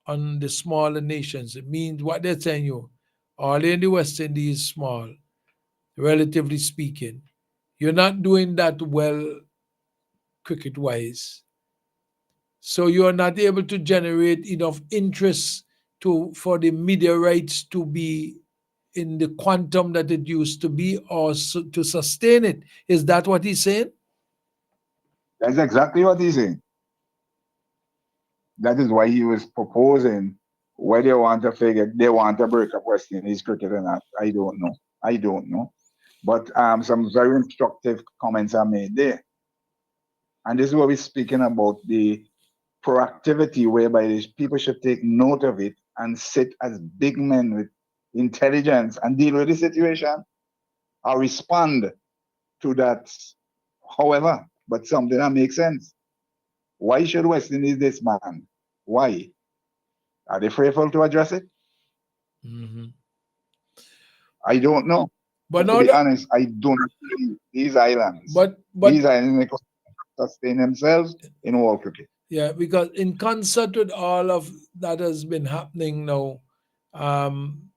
on the smaller nations. It means what they're telling you, all in the West Indies small, relatively speaking. You're not doing that well cricket-wise. So you're not able to generate enough interest for the media rights to be in the quantum that it used to be, or to sustain it. Is that what he's saying? That's exactly what he's saying. That is why he was proposing whether they want to break up West Indies cricket or not. I don't know. But some very instructive comments are made there. And this is what we're speaking about, the proactivity whereby these people should take note of it and sit as big men with intelligence and deal with the situation or respond to that, however, but something that makes sense. Why should West Indies this man? Why? Are they fearful to address it? Mm-hmm. I don't know. But to be honest, I don't believe these islands. But these islands sustain themselves in world cricket. Yeah, because in concert with all of that has been happening now,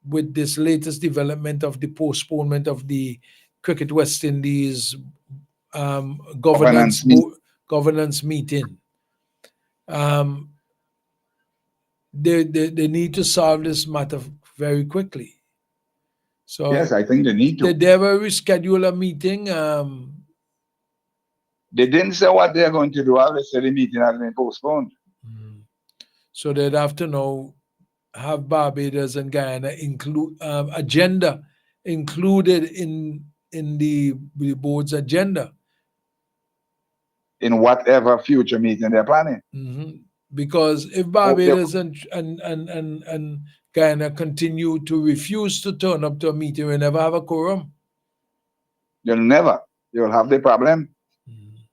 with this latest development of the postponement of the Cricket West Indies governance meeting, they need to solve this matter very quickly. So yes, I think they need to. Did they ever reschedule a meeting? They didn't say what they're going to do. They said the meeting has been postponed. So they'd have to now have Barbados and Guyana agenda included in the board's agenda. In whatever future meeting they're planning. Mm-hmm. Because if Barbados and Guyana continue to refuse to turn up to a meeting, we never have a quorum. You'll have the problem.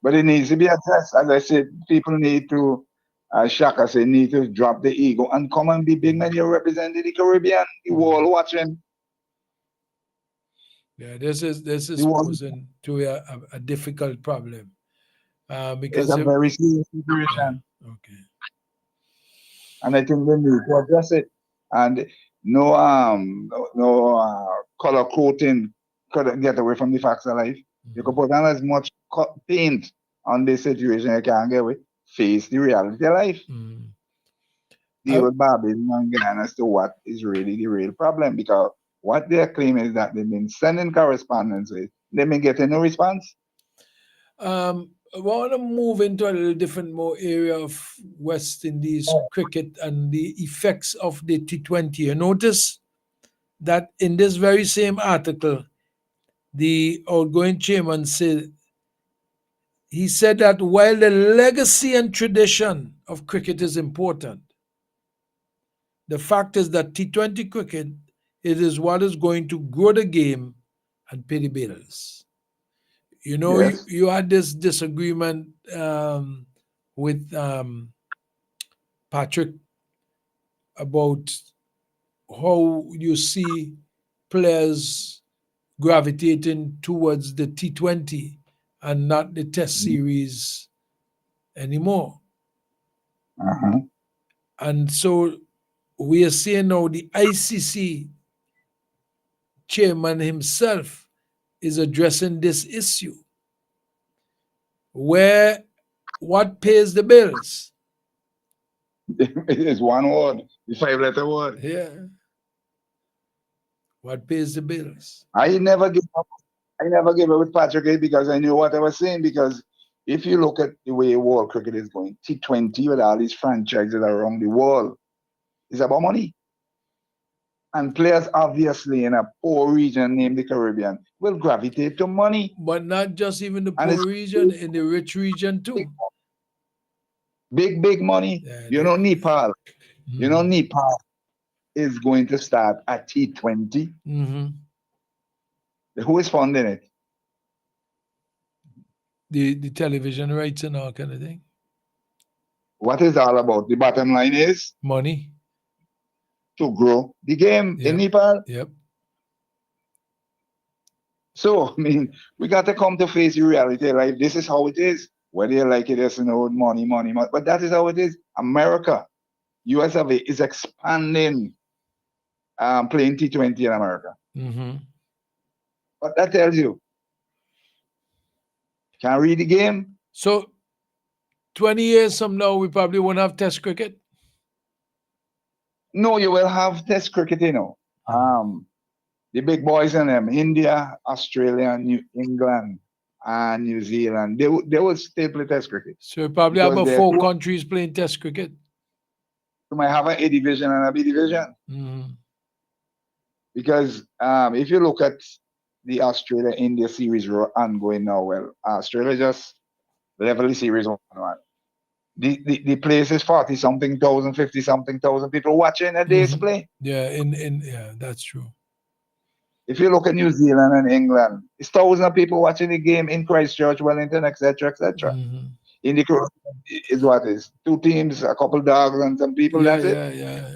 But it needs to be addressed. As I said, people need to, as Shaka said, need to drop the ego and come and be big men. You're representing the Caribbean, the world watching. Yeah, this is posing to a difficult problem. Because it's a very serious situation. Okay. And I think they need to address it. And no color coating couldn't get away from the facts of life. You could put on as much paint on this situation you can get away. Face the reality of life. Deal with Barbados and Guyana as to what is really the real problem. Because what they're claiming is that they've been sending correspondences. They've been getting no response. I want to move into a little different more area of West Indies cricket and the effects of the T20. You notice that in this very same article, the outgoing chairman said that while the legacy and tradition of cricket is important, the fact is that T20 cricket, it is what is going to grow the game and pay the bills. You know, yes. you had this disagreement with Patrick about how you see players gravitating towards the T20 and not the Test series anymore. And so we are seeing now the ICC chairman himself is addressing this issue. What pays the bills? It is one word, the 5-letter word. Yeah. What pays the bills? I never give up with Patrick because I knew what I was saying. Because if you look at the way world cricket is going, T20 with all these franchises around the world is about money. And players, obviously, in a poor region named the Caribbean, will gravitate to money. But not just even the poor region, in the rich region too. Big money. Yeah, Nepal. Nepal is going to start at T20. Who is funding it? The television rights and all kind of thing. What is all about? The bottom line is money. To grow the game in Nepal. Yep. So, I mean, we got to come to face the reality of life. This is how it is. Whether you like it or not, money. But that is how it is. America US of A is expanding playing T20 in America. Mm-hmm. What that tells you? Can't read the game. So 20 years from now, we probably won't have Test cricket. No, you will have Test cricket, you know. The big boys in them, India, Australia, New England, and New Zealand, they will still play Test cricket. So we probably have about 4 countries playing Test cricket. You might have an A division and a B division. Mm-hmm. Because if you look at the Australia-India series ongoing now, well, Australia just level the series 1-1. The place is 40-something thousand, 50-something thousand people watching a day's play. Yeah, yeah, that's true. If you look at New Zealand and England, it's thousands of people watching the game in Christchurch, Wellington, etc., etc. In the Caribbean is what is 2 teams, a couple dogs, and some people. Yeah, that's it. Yeah.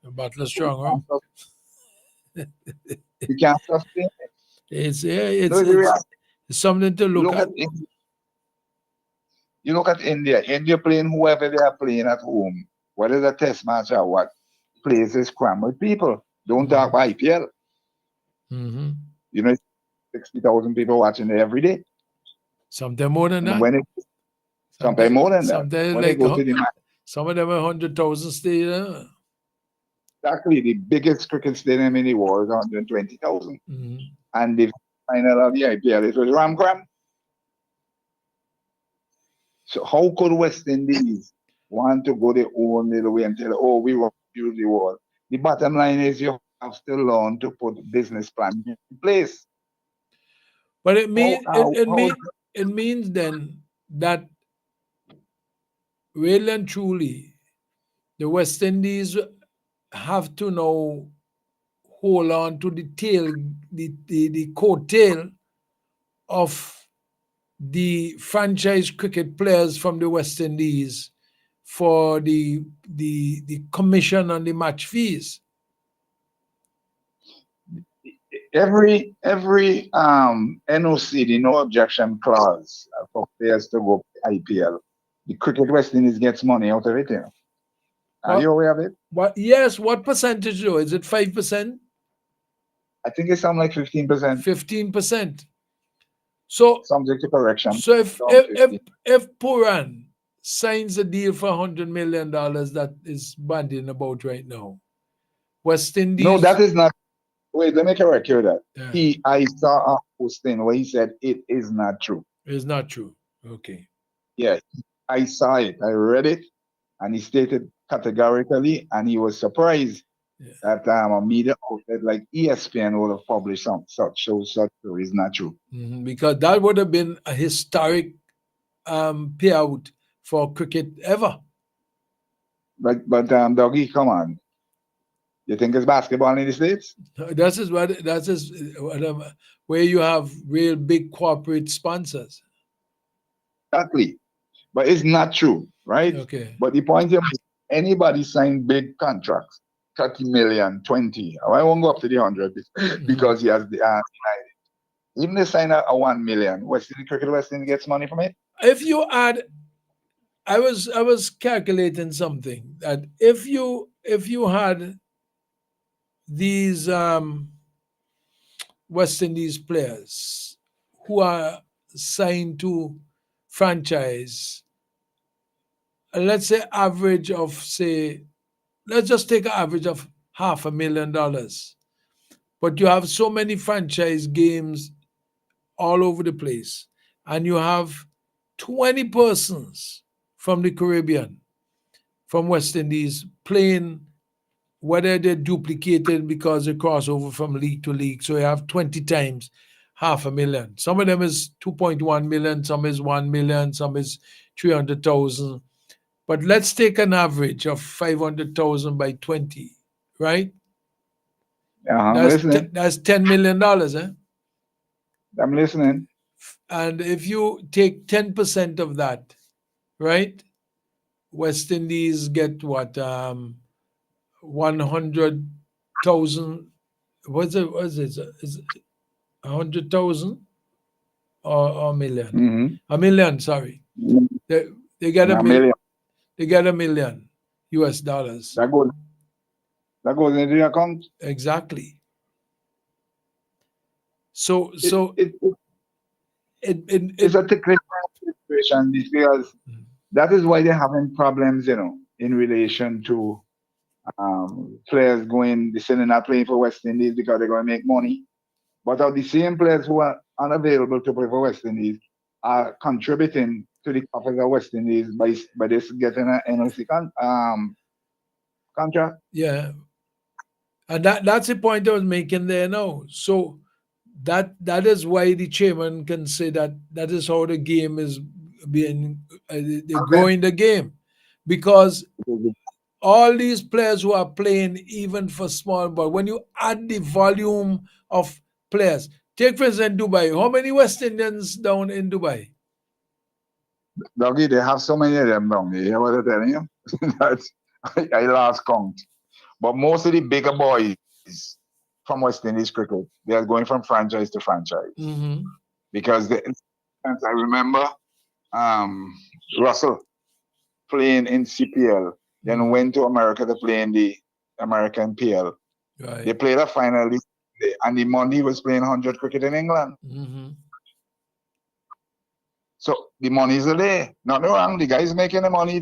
And Butler strong, huh? You can't sustain it. It's something to look at. You look at India. India playing whoever they are playing at home, whether it's a test match or what, places crammed with people. Don't talk about IPL. Mm-hmm. You know, 60,000 people watching it every day. Sometimes more than that. Sometimes more than that. Sometimes like some of them 100,000 stay there. Exactly. The biggest cricket stadium in the world is 120,000. Mm-hmm. And the final of the IPL, it was Ramkram. So how could West Indies want to go their own little way and tell, oh, we want to use the world? The bottom line is you have to learn to put business plan in place. But it means then that really and truly the West Indies have to now hold on to the tail, the coattail of the franchise cricket players from the West Indies for the commission on the match fees. Every NOC, the no objection clause for players to go IPL, the Cricket West Indies gets money out of it. You know. Are you aware of it? Yes. What percentage though? Is it 5%? I think it's something like 15%. 15%. So subject to correction. So if Puran signs a deal for $100 million that is bandying about right now, West Indies. No, that is not. Wait, let me correct you that. Yeah. I saw a posting where he said it is not true. It's not true. Okay. Yeah, I saw it. I read it, and he stated categorically, and he was surprised that a media outlet like ESPN would have published such story is not true. Mm-hmm. Because that would have been a historic payout for cricket ever. But Dougie, come on. You think it's basketball in the States? That is where you have real big corporate sponsors. Exactly. But it's not true, right? Okay. But the point is, anybody sign big contracts, 30 million, 20. I won't go up to the 100 because he has the even they sign a 1 million. West Indies gets money from it. If you add, I was calculating something that if you had these West Indies players who are signed to franchise, let's say average of let's just take an average of $500,000. But you have so many franchise games all over the place, and you have 20 persons from the Caribbean, from West Indies, playing, whether they're duplicated because they cross over from league to league. So you have 20 times $500,000. Some of them is 2.1 million, some is 1 million, some is 300,000. But let's take an average of 500,000 by 20, right? That's $10 million, eh? I'm listening. And if you take 10% of that, right? West Indies get what? 100,000. What's it? Is it 100,000 or a million? Mm-hmm. A million. Sorry, they get a million. They get $1 million. US dollars. That goes into the account. Exactly. So it's a technical situation because that is why they're having problems, in relation to players sending not playing for West Indies because they're going to make money. But of the same players who are unavailable to play for West Indies are contributing to the coffers of West Indies by this getting an NOC contract. Yeah. And that's the point I was making there now. So that is why the chairman can say that is how the game is being they're growing the game, because all these players who are playing even for small ball, when you add the volume of players, take for instance Dubai, how many West Indians down in Dubai? Dougie, they have so many of them down there. You hear what I'm telling you? I lost count. But most of the bigger boys from West Indies cricket, they are going from franchise to franchise. Mm-hmm. Because I remember Russell playing in CPL, then went to America to play in the American PL. Right. They played a final, and the money was playing 100 cricket in England. Mm-hmm. So the money is there. Nothing wrong. The guy's making the money.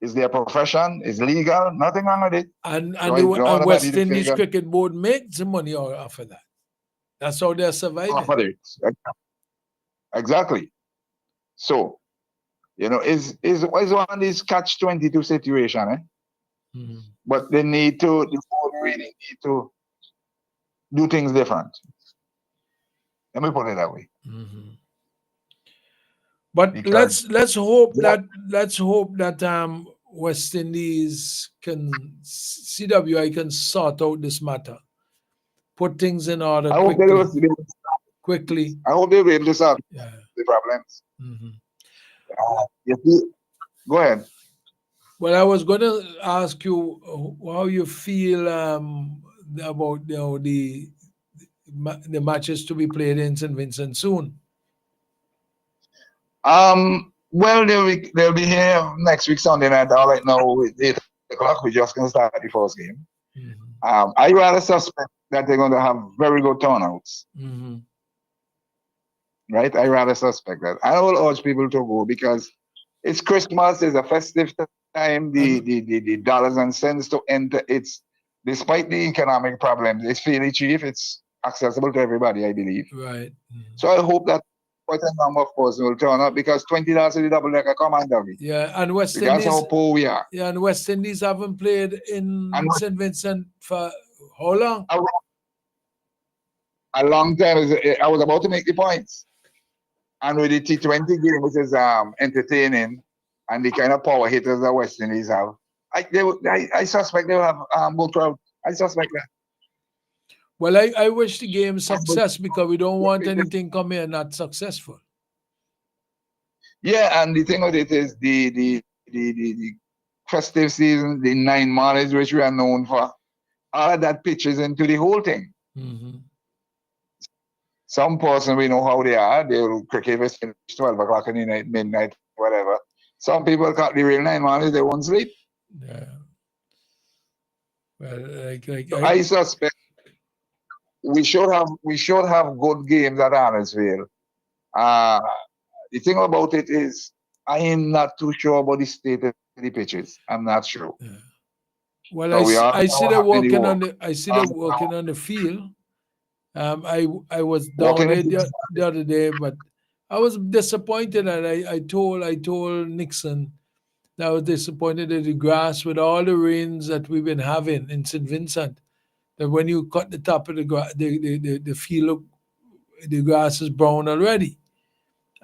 It's their profession. It's legal. Nothing wrong with it. And So West Indies Cricket Board makes the money off of that. That's how they're surviving. Off of it. Exactly. So, is one of these catch-22 situation, eh? Mm-hmm. But the board really need to do things different. Let me put it that way. Mm-hmm. But because let's hope that West Indies CWI can sort out this matter, put things in order quickly. I hope they'll be able to solve the problems. Mm-hmm. Go ahead. Well, I was going to ask you how you feel about the matches to be played in St. Vincent soon. Well, they'll be here next week Sunday night. All right now, 8 o'clock. We're just gonna start the first game. Mm-hmm. I rather suspect that they're going to have very good turnouts. Mm-hmm. Right? I rather suspect that. I will urge people to go because it's Christmas. It's a festive time. The dollars and cents to enter. It's despite the economic problems, it's fairly cheap. It's accessible to everybody, I believe. Right. Mm-hmm. So I hope that quite a number of persons will turn up because $20 to the double decker. Come on, Dougie. Yeah, and West Indies. That's how poor we are. Yeah, and West Indies haven't played in St. Vincent for how long? A long time. I was about to make the points. And with the T20 game, which is entertaining, and the kind of power hitters that West Indies have, I suspect they will have good crowd. I suspect that. Well, I wish the game success because we don't want anything come here not successful. Yeah, and the thing with it is the festive season, the 9 months which we are known for, all of that pitches into the whole thing. Mm-hmm. Some person, we know how they are. They will cricket finish 12 o'clock in the night, midnight, whatever. Some people got the real 9 months, they won't sleep. Yeah. Well, I suspect we should have good games at Arnoldville. The thing about it is I am not too sure about the state of the pitches. I'm not sure. Yeah. Well, so I see them working on the field. I was down there the other day, but I was disappointed, and I told Nixon that I was disappointed at the grass with all the rains that we've been having in St. Vincent. That when you cut the top of the field, the grass is brown already.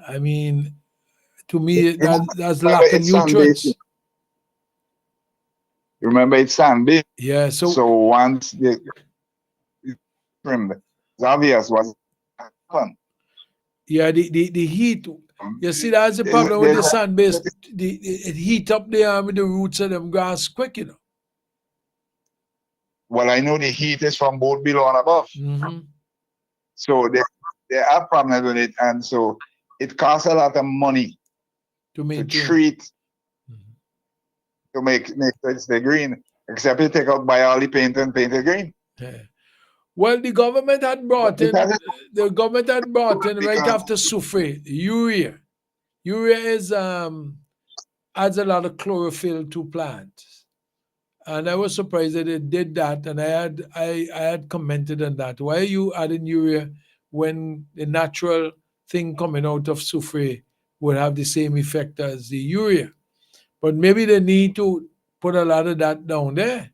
I mean, to me, that's lacking nutrients. Remember, it's sandy. Yeah. So once they trimmed, it's obvious what's happened. Yeah, the heat. You see, that's the problem with the sand base. It heat up there with the roots of them grass quick, you know. Well, I know the heat is from both below and above. Mm-hmm. So they have problems with it, and so it costs a lot of money to treat to make it stay green, except you take out by all the paint and paint it green. Yeah. Well, the government had brought in right Because- after soufre urea. Urea is adds a lot of chlorophyll to plants, and I was surprised that they did that. And I had commented on that. Why are you adding urea when the natural thing coming out of soufre would have the same effect as the urea? But maybe they need to put a lot of that down there.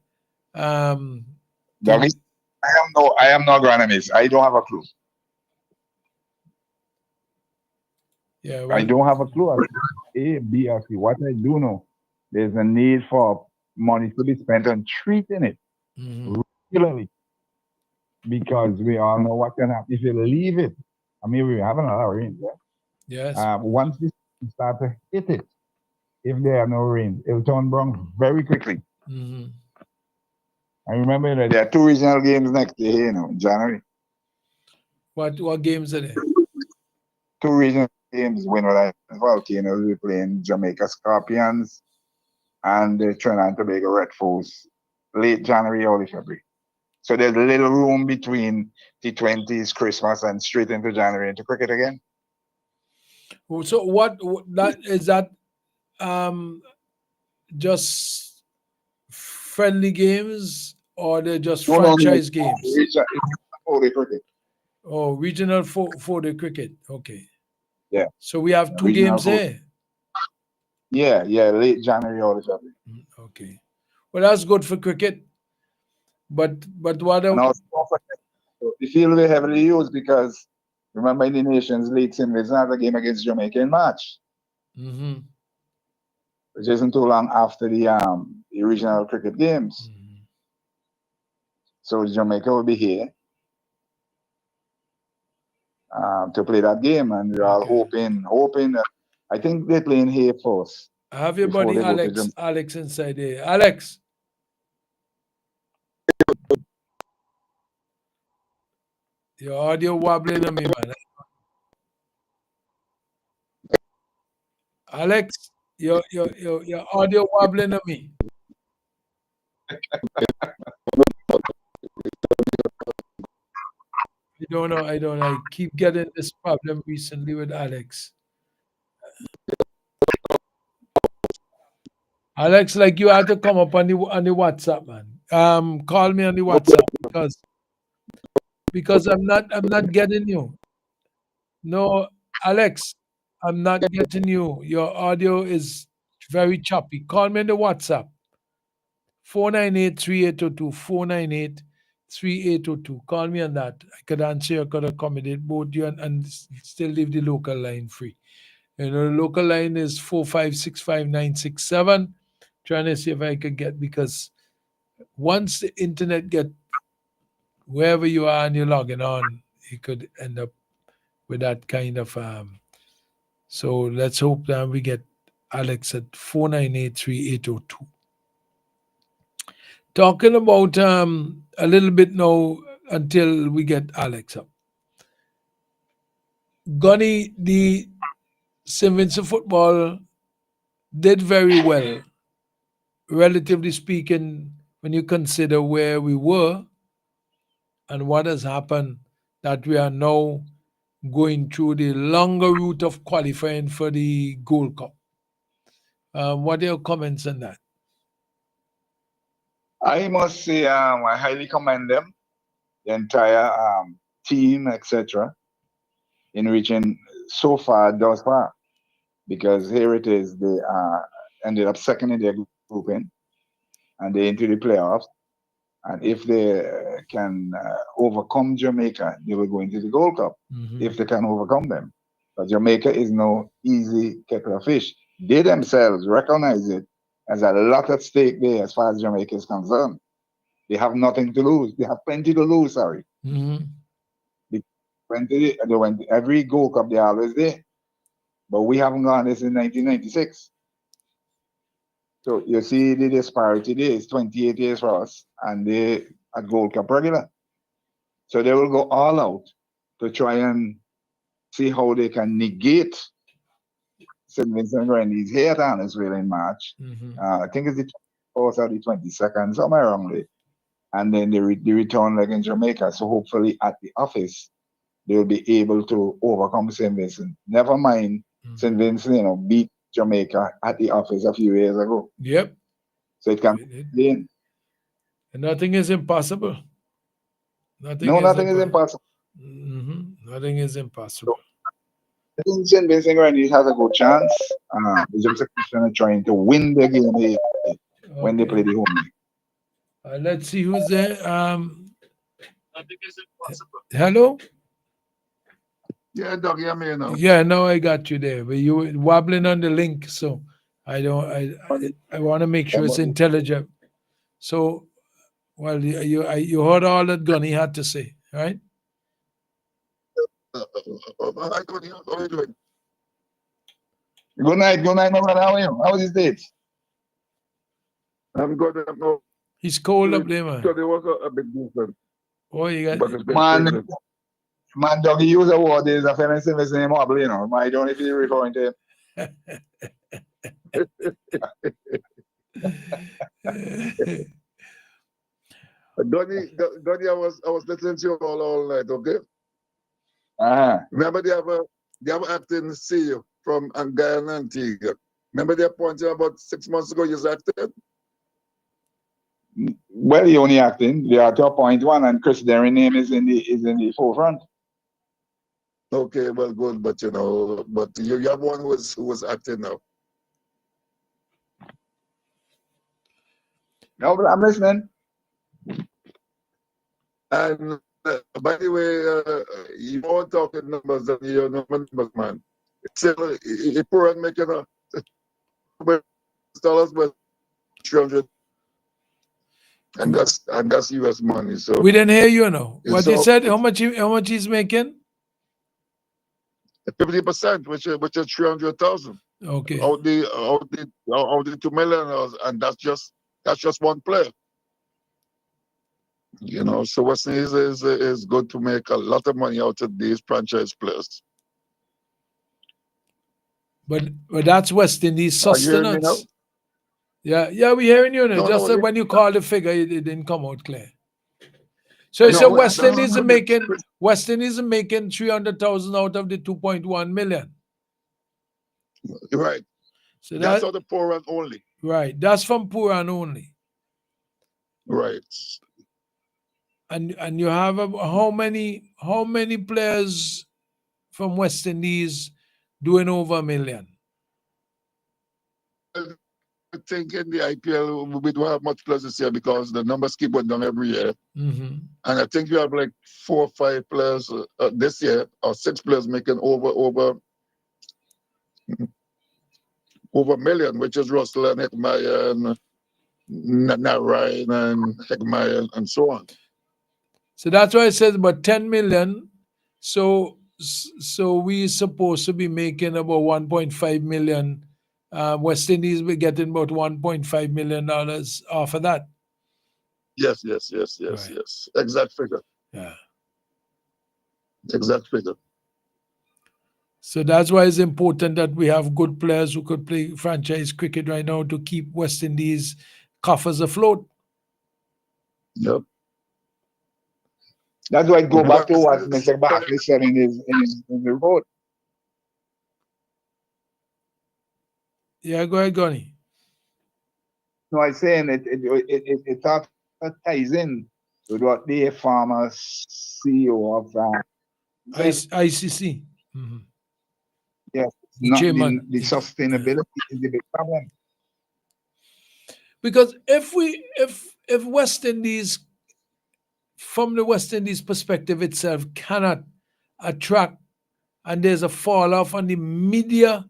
Dougie, I am no agronomist. I don't have a clue. Yeah, I don't have a clue. A, B, or C. What I do know, there's a need for money to be spent on treating it regularly, because we all know what can happen if you leave it. I mean, we're having a lot of rain. Yeah? Yes. Once this start to hit it, if there are no rain, it'll turn brown very quickly. I remember that there are 2 regional games next year, in January. What games are there? 2 regional games. Winter Volcanoes will be playing Jamaica Scorpions and the Trinidad and Tobago Red Force late January, early February. So there's a little room between T20s, Christmas, and straight into January into cricket again. So what that is that just friendly games, or they're just franchise games? It's 4-day cricket. Oh, regional 4-day cricket. Okay. Yeah. So we have 2 Regional games there. Yeah, late January, early February. Okay. Well, that's good for cricket. But what And also, the field will be heavily used because remember in the Nations League there's another game against Jamaica in March, which isn't too long after the regional cricket games. So Jamaica will be here to play that game, and we're all hoping that, I think they're playing here first. I have your before buddy they go to Alex inside there. Alex. Your audio wobbling on me, man. Alex, your audio wobbling on me. I don't know. I keep getting this problem recently with Alex. Alex, like you had to come up on the WhatsApp, man. Call me on the WhatsApp because I'm not getting you. No, Alex, I'm not getting you. Your audio is very choppy. Call me on the WhatsApp. 498-3802. 498-3802. Call me on that. I could answer, I could accommodate both you and still leave the local line free. The local line is 4565967. Trying to see if I could get, because once the internet get wherever you are and you're logging on, you could end up with that kind of so let's hope that we get Alex at 498-3802. Talking about a little bit now until we get Alex up. Gunny, the St. Vincent football did very well, relatively speaking, when you consider where we were and what has happened, that we are now going through the longer route of qualifying for the Gold Cup. What are your comments on that? I must say, I highly commend them, the entire team, etc., in reaching so far thus far. Because here it is, they ended up second in their grouping, and they into the playoffs. And if they can overcome Jamaica, they will go into the Gold Cup. If they can overcome them. But Jamaica is no easy kettle of fish. They themselves recognize it as a lot at stake there as far as Jamaica is concerned. They have nothing to lose. They have plenty to lose, sorry. They went every Gold Cup, they're always there. But we haven't gone this in 1996. So you see the disparity there is 28 years for us, and they at Gold Cup regular. So they will go all out to try and see how they can negate St. Vincent and Grenadines here at Annisville in March. Mm-hmm. I think it's the 24th or the 22nd, somewhere around there. And then they return leg in Jamaica. So hopefully at the office, they'll be able to overcome St. Vincent. Never mind St. Vincent, beat Jamaica at the office a few years ago. Yep. So it can be in. And nothing is impossible. Nothing is impossible. Mm-hmm. Nothing is impossible. I think St. Vincent Grenadines has a good chance. It's just a question of trying to win the game when they play the home game. Let's see who's there. Hello? Yeah, Dougie, I'm here now. Yeah, now I got you there. But you were wobbling on the link, so I want to make sure it's intelligent. So, well, you heard all that Gunny had to say, right? Hi, Gunny. How are you doing? Good night, my brother. How are you? How was his date? I'm good. No. He's cold up there, man. So there was a big difference. Oh, you got Man, Dougie, use a word. There's a famous name, Mobble, I don't know if you're referring to him. Donnie, I was listening to you all night, okay? Remember they have acting CEO from Guyana and Antigua. Remember they appointed about 6 months ago, you acted? Well, he only acting. They are to appoint one, and Chris Derry name is in the forefront. Okay, well, good, but you have one who was acting now. No, but I'm listening. And by the way, you are talking numbers and your numbers, man. It's still if poor and making $, but 300, and that's US money. So we didn't hear you now. What you said? How much he's making? 50%, which is 300,000. Okay. Out the 2 million, and that's just one player. So West Indies is good to make a lot of money out of these franchise players. But that's West Indies Are you hearing me now? sustenance. Yeah, we're hearing you now. Just when you call the figure, it didn't come out clear. So you said West Indies is making 300,000 out of the 2.1 million. Right. So that's out of poor and only. Right. That's from poor and only. Right. And you have how many players from West Indies doing over $1 million? I think in the IPL we don't have much players this year because the numbers keep going down every year. Mm-hmm. And I think you have like 4 or 5 players this year, or 6 players making over $1 million, which is Russell and Hickmeyer and Narayan and Hickmeyer and so on. So that's why it says about 10 million. So we supposed to be making about 1.5 million. West Indies be getting about $1.5 million off of that. Yes. Exact figure. Yeah. Exact figure. So that's why it's important that we have good players who could play franchise cricket right now to keep West Indies coffers afloat. Yep. That's why I go back to what Mr. Barkley said in the report. Yeah, go ahead, Gunny. No, I'm saying it ties in with what the former CEO of ICC. Mm-hmm. Yes, the sustainability is the big problem. Because if West Indies, from the West Indies perspective itself, cannot attract, and there's a fall off on the media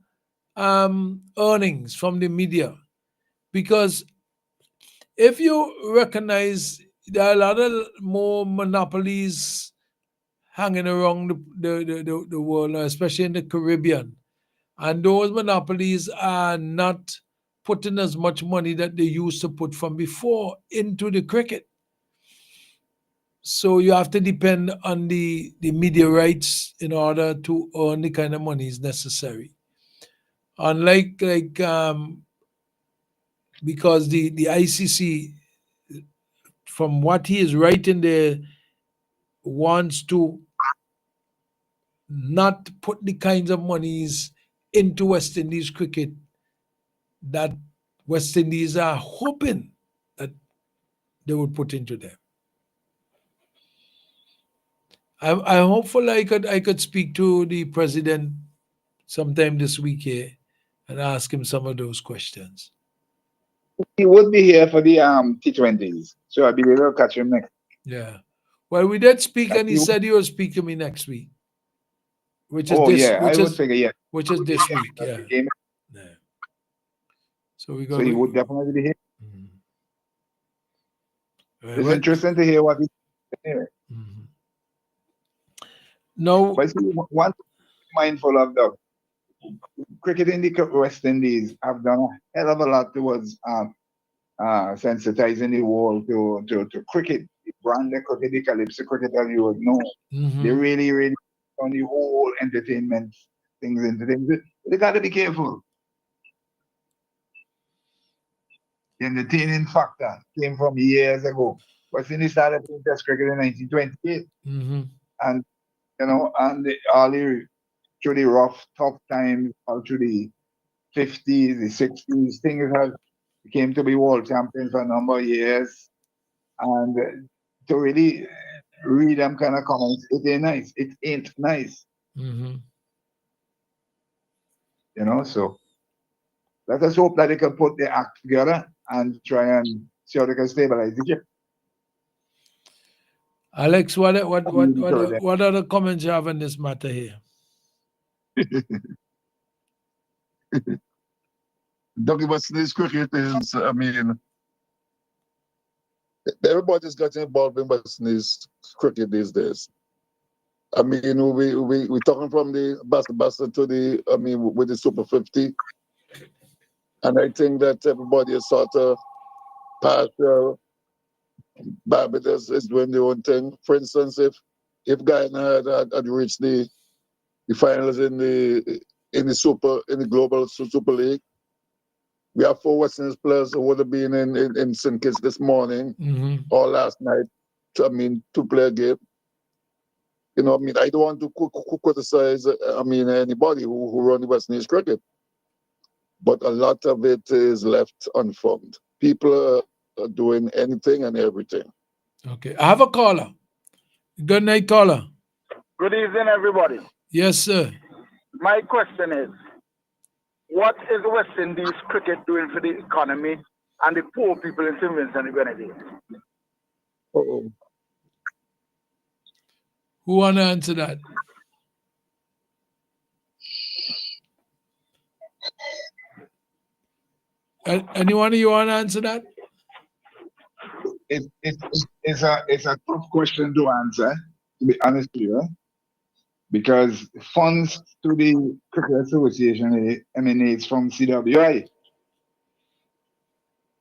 earnings from the media, because if you recognize there are a lot of more monopolies hanging around the world, especially in the Caribbean, and those monopolies are not putting as much money that they used to put from before into the cricket. So you have to depend on the media rights in order to earn the kind of money is necessary. Unlike because the ICC, from what he is writing there, wants to not put the kinds of monies into West Indies cricket that West Indies are hoping that they would put into them. I'm hopeful I could speak to the president sometime this week here and ask him some of those questions. He would be here for the T20s, so I'll be able to catch him next. Yeah. Well, we did speak, and he said he will speak to me next week, which is which is this week. Yeah. Yeah. So we got. So he would definitely be here. Mm-hmm. It's interesting to hear what he's saying. Mm-hmm. No, but see, one thing to be mindful of, though, cricket in the West Indies have done a hell of a lot towards sensitizing the world to cricket, the brand of cricket, the calypso cricket, as you would know. Mm-hmm. They really, really on the whole entertainment things into things. They got to be careful. The entertaining factor came from years ago. West Indies started playing Test cricket in 1928, mm-hmm. and and through the rough, tough times, all through the 50s, the 60s, things have came to be world champions for a number of years, and to really read them kind of comments, it ain't nice. It ain't nice. Mm-hmm. So let us hope that they can put their act together and try and see how they can stabilize the ship. Alex, what are the comments you have on this matter here? Dougie, West Indies cricket is, everybody's getting involved in West Indies cricket these days. We talking from the Basta to the, with the Super 50. And I think that everybody is sort of partial. Barbados is doing their own thing. For instance, if Guyana had reached the finals in the global Super League, we have 4 West Indies players who would have been in St. Kitts this morning or last night to play a game. I don't want to criticize anybody who run the West Indies cricket, but a lot of it is left unformed. People are doing anything and everything. Okay, I have a caller. Good night, caller. Good evening, everybody. Yes, sir. My question is, what is West Indies cricket doing for the economy and the poor people in St. Vincent and the Grenadines? Uh-oh. Who want to answer that? Anyone of you want to answer that? It's a tough question to answer, to be honest with you, because funds to the Cricket Association emanates from CWI,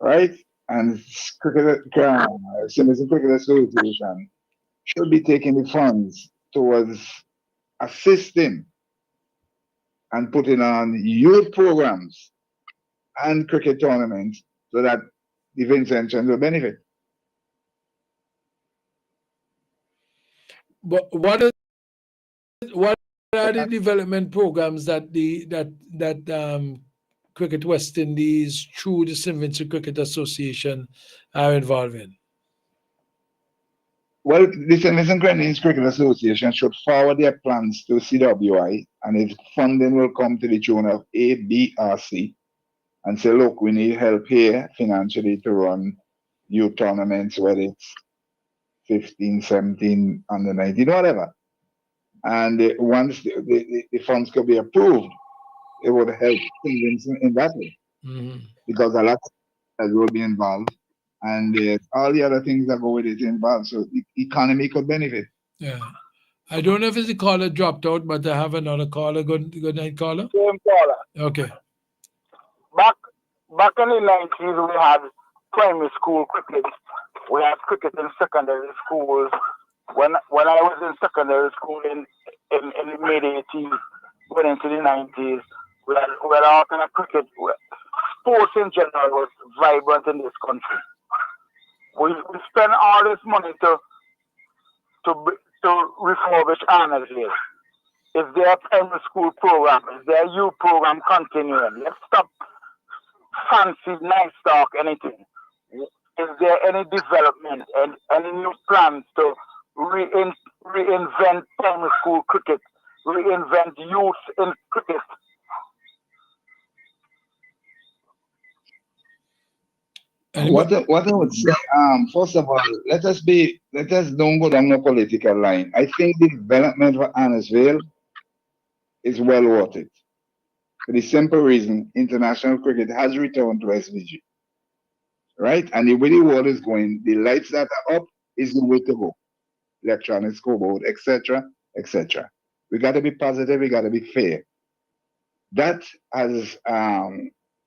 right? And Citizen Cricket Association should be taking the funds towards assisting and putting on youth programs and cricket tournaments so that the Vincentians will benefit. But what are the development programs that Cricket West Indies through the St. Vincent Cricket Association are involved in? Well, the St. Vincent Grenadines Cricket Association should forward their plans to CWI, and its funding will come to the tune of ABRC, and say, look, we need help here financially to run youth tournaments, whether it's 15, 17, under 19, whatever. And once the funds could be approved, it would help St. Vincent in that way, because a lot will be involved, and all the other things that go with it involved, so the economy could benefit. Yeah. I don't know if the caller dropped out, but I have another caller. Good night, caller. Same caller. Okay. Back in the 90s, we had primary school cricket. We had cricket in secondary schools. When I was in secondary school in the mid-80s, going into the 90s, we had all kind of cricket. Sports in general was vibrant in this country. We spend all this money to refurbish Arnoldville. Is there a primary school program? Is there a youth program continuing? Let's stop fancy, nice talk, anything. Is there any development and any new plans to reinvent primary school cricket, reinvent youth in cricket? What I would say, first of all, let us don't go down the political line. I think the development for Annisville is well worth it. For the simple reason, international cricket has returned to SVG. Right? And the way the world is going, the lights that are up is the way to go. Electronic scoreboard, etc., etc. We got to be positive, we got to be fair. That has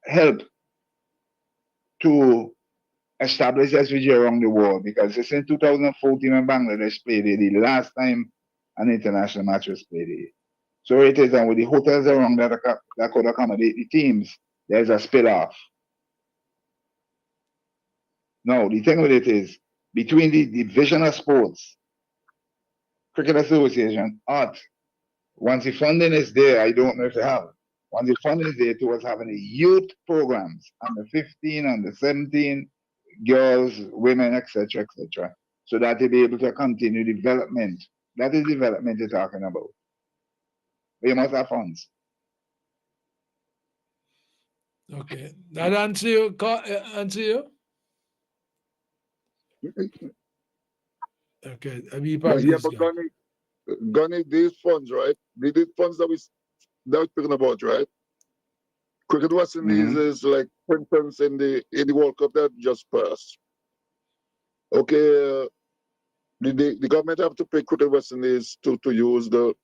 helped to establish SVG around the world, because it's in 2014 when Bangladesh played it, the last time an international match was played it. So it is, and with the hotels around that could accommodate the teams, there's a spill off. Now, the thing with it is, between the Division of Sports, Cricket Association, Art, once the funding is there, I don't know if they have it. Once the funding is there towards having the youth programs, under 15, under 17, girls, women, etc., etc., so that they be able to continue development. That is development you're talking about. They must have funds. Okay, that answer you? Okay, but Gunny, these funds, right? These funds that we're speaking about, right? Cricket West Indies is like, for instance, in the World Cup that just passed. Okay, the government have to pay Cricket West Indies to use the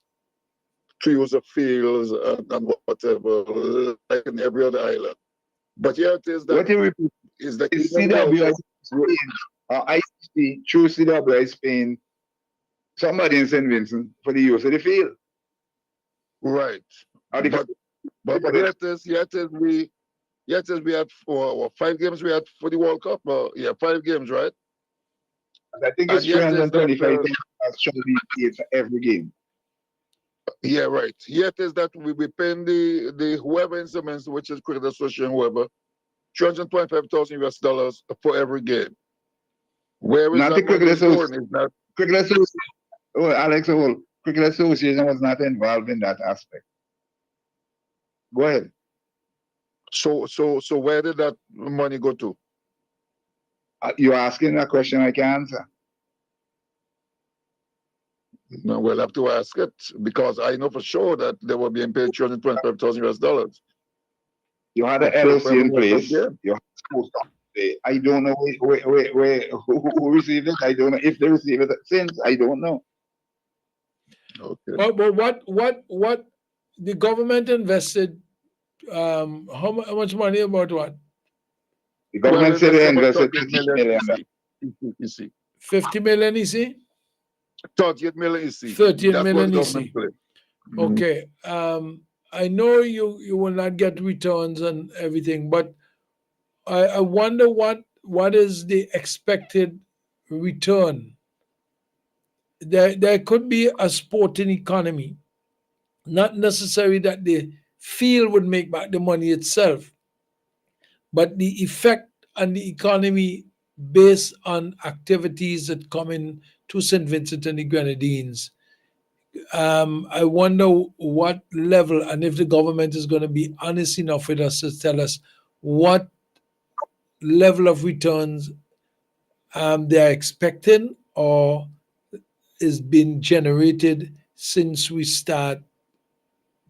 fields and whatever, like in every other island. But here it is that is the CWI or ICC through CWI is paying somebody in St. Vincent for the use of the field. Right. But here it is we had 5 games we had for the World Cup. 5 games, right? And I think it's 325 games actually for every game. Yeah, right. Here it is that we paying the whoever instruments, which is Cricket Association, whoever, $325,000 for every game. Where is not that the Cricket Association? Cricket Association. Oh, Alex, Cricket Association was not involved in that aspect. Go ahead. So where did that money go to? You're asking a question I can answer. No, we'll have to ask it, because I know for sure that they were being paid $325,000. You had an LOC in place. You had sports company. I don't know who received it. I don't know if they received it since. I don't know. Okay. But what the government invested? How much money? About what? The government said they invested 50 million. 50 million, EC? 38 million EC. 38 million EC. Okay. I know you will not get returns and everything, but I wonder what is the expected return. There could be a sporting economy, not necessarily that the field would make back the money itself, but the effect on the economy based on activities that come in to St. Vincent and the Grenadines. I wonder what level, and if the government is going to be honest enough with us to tell us what level of returns they're expecting or is being generated since we start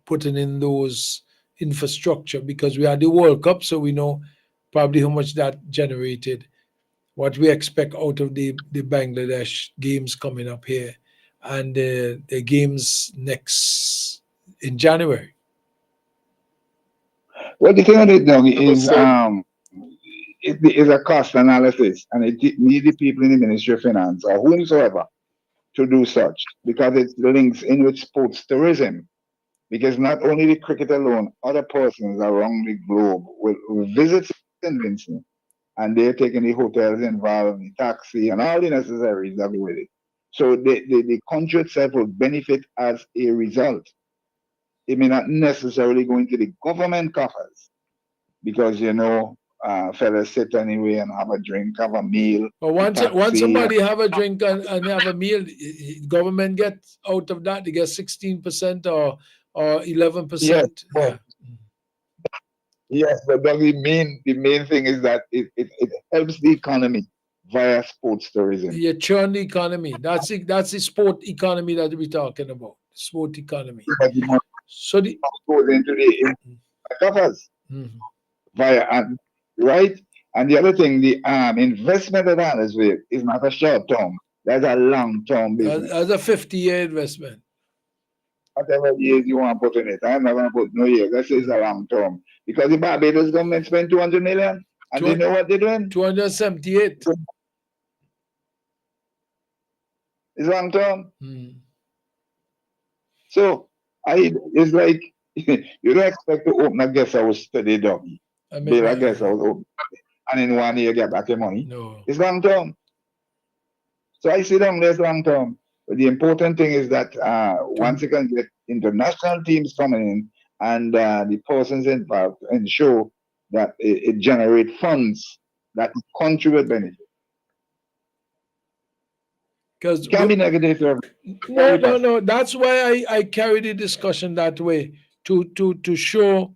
putting in those infrastructure, because we had the World Cup, so we know probably how much that generated, what we expect out of the Bangladesh games coming up here, and the games next in January. Well, the thing with it, Dougie, is a cost analysis, and it needs the people in the Ministry of Finance or whomsoever to do such, because it links in with sports tourism. Because not only the cricket alone, other persons around the globe will visit St. Vincent, and they're taking the hotels involved, the taxi, and all the necessaries that go with it. So the country itself will benefit as a result. It may not necessarily go into the government coffers, because fellas sit anyway and have a drink, have a meal. But once somebody have a drink and have a meal, government gets out of that. They get 16% or 11%. Yes, yes, but the main thing is that it helps the economy via sports tourism. You churn the economy. That's the sport economy that we're talking about. Sport economy. So the goes into the coffers via right. And the other thing, the investment of that is not a short term. That's a long term business. That's a 50-year investment. Whatever years you want to put in it, I'm not going to put no years. That is a long term. Because the Barbados government spent 200 million, and they know what they're doing. 278. It's long term. So it's like you don't expect to open a guest house today, Dougie. Build a guest house open, and in 1 year get back your money. No. It's long term. So I see them less long term. But the important thing is that once you can get international teams coming in and the persons involved ensure that it generates funds that contribute benefit. Because can be negative. No. That's why I carry the discussion that way to show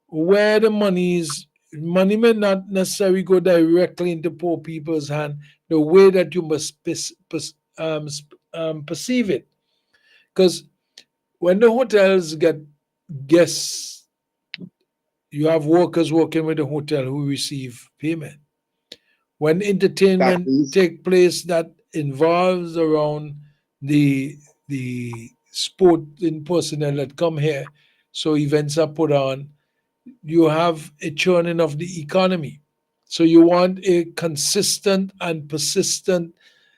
where the money may not necessarily go directly into poor people's hand. The way that you must perceive it, because when the hotels get guests, you have workers working with the hotel who receive payment. When entertainment take place that involves around the sporting personnel that come here, so events are put on, you have a churning of the economy. So you want a consistent and persistent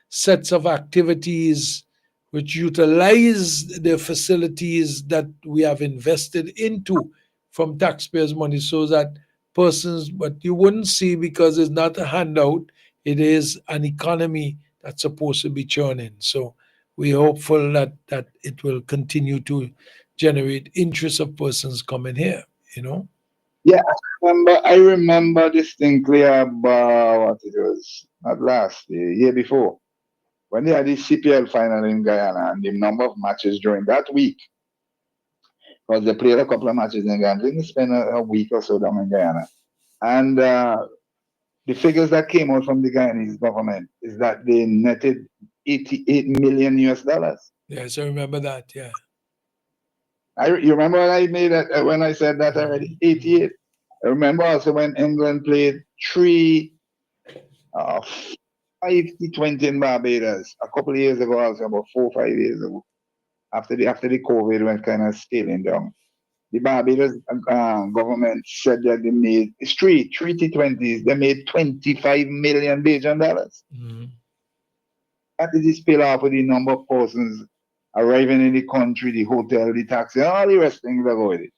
sets of activities which utilize the facilities that we have invested into from taxpayers' money, so that persons, but you wouldn't see, because it's not a handout, it is an economy that's supposed to be churning. So we're hopeful that it will continue to generate interest of persons coming here, Yeah, I remember distinctly about what it was, not last year, year before, when they had the CPL final in Guyana, and the number of matches during that week, because they played a couple of matches in Guyana, didn't spend a week or so down in Guyana. And the figures that came out from the Guyanese government is that they netted $88 million. Yes, I remember that, yeah. You remember when I made that, when I said that already? 88. I remember also when England played 5-20 in Barbados a couple of years ago, also about 4 or 5 years ago, after the COVID went kind of scaling down. The Barbados government said that they made three T20s. They made $25 million Bajan dollars. That is the spill off of the number of persons arriving in the country, the hotel, the taxi, and all the rest of things that go with it.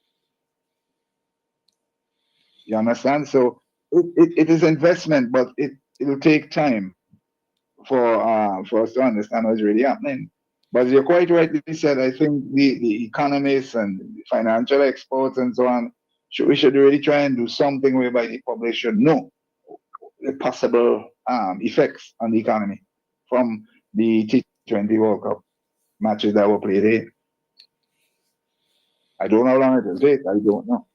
You understand? So it is investment, but it will take time for us to understand what's really happening. But you're quite right. You said, I think the economists and the financial experts and so on, we should really try and do something whereby the public should know the possible effects on the economy from the T20 World Cup matches that were played here. I don't know how long it will take. I don't know.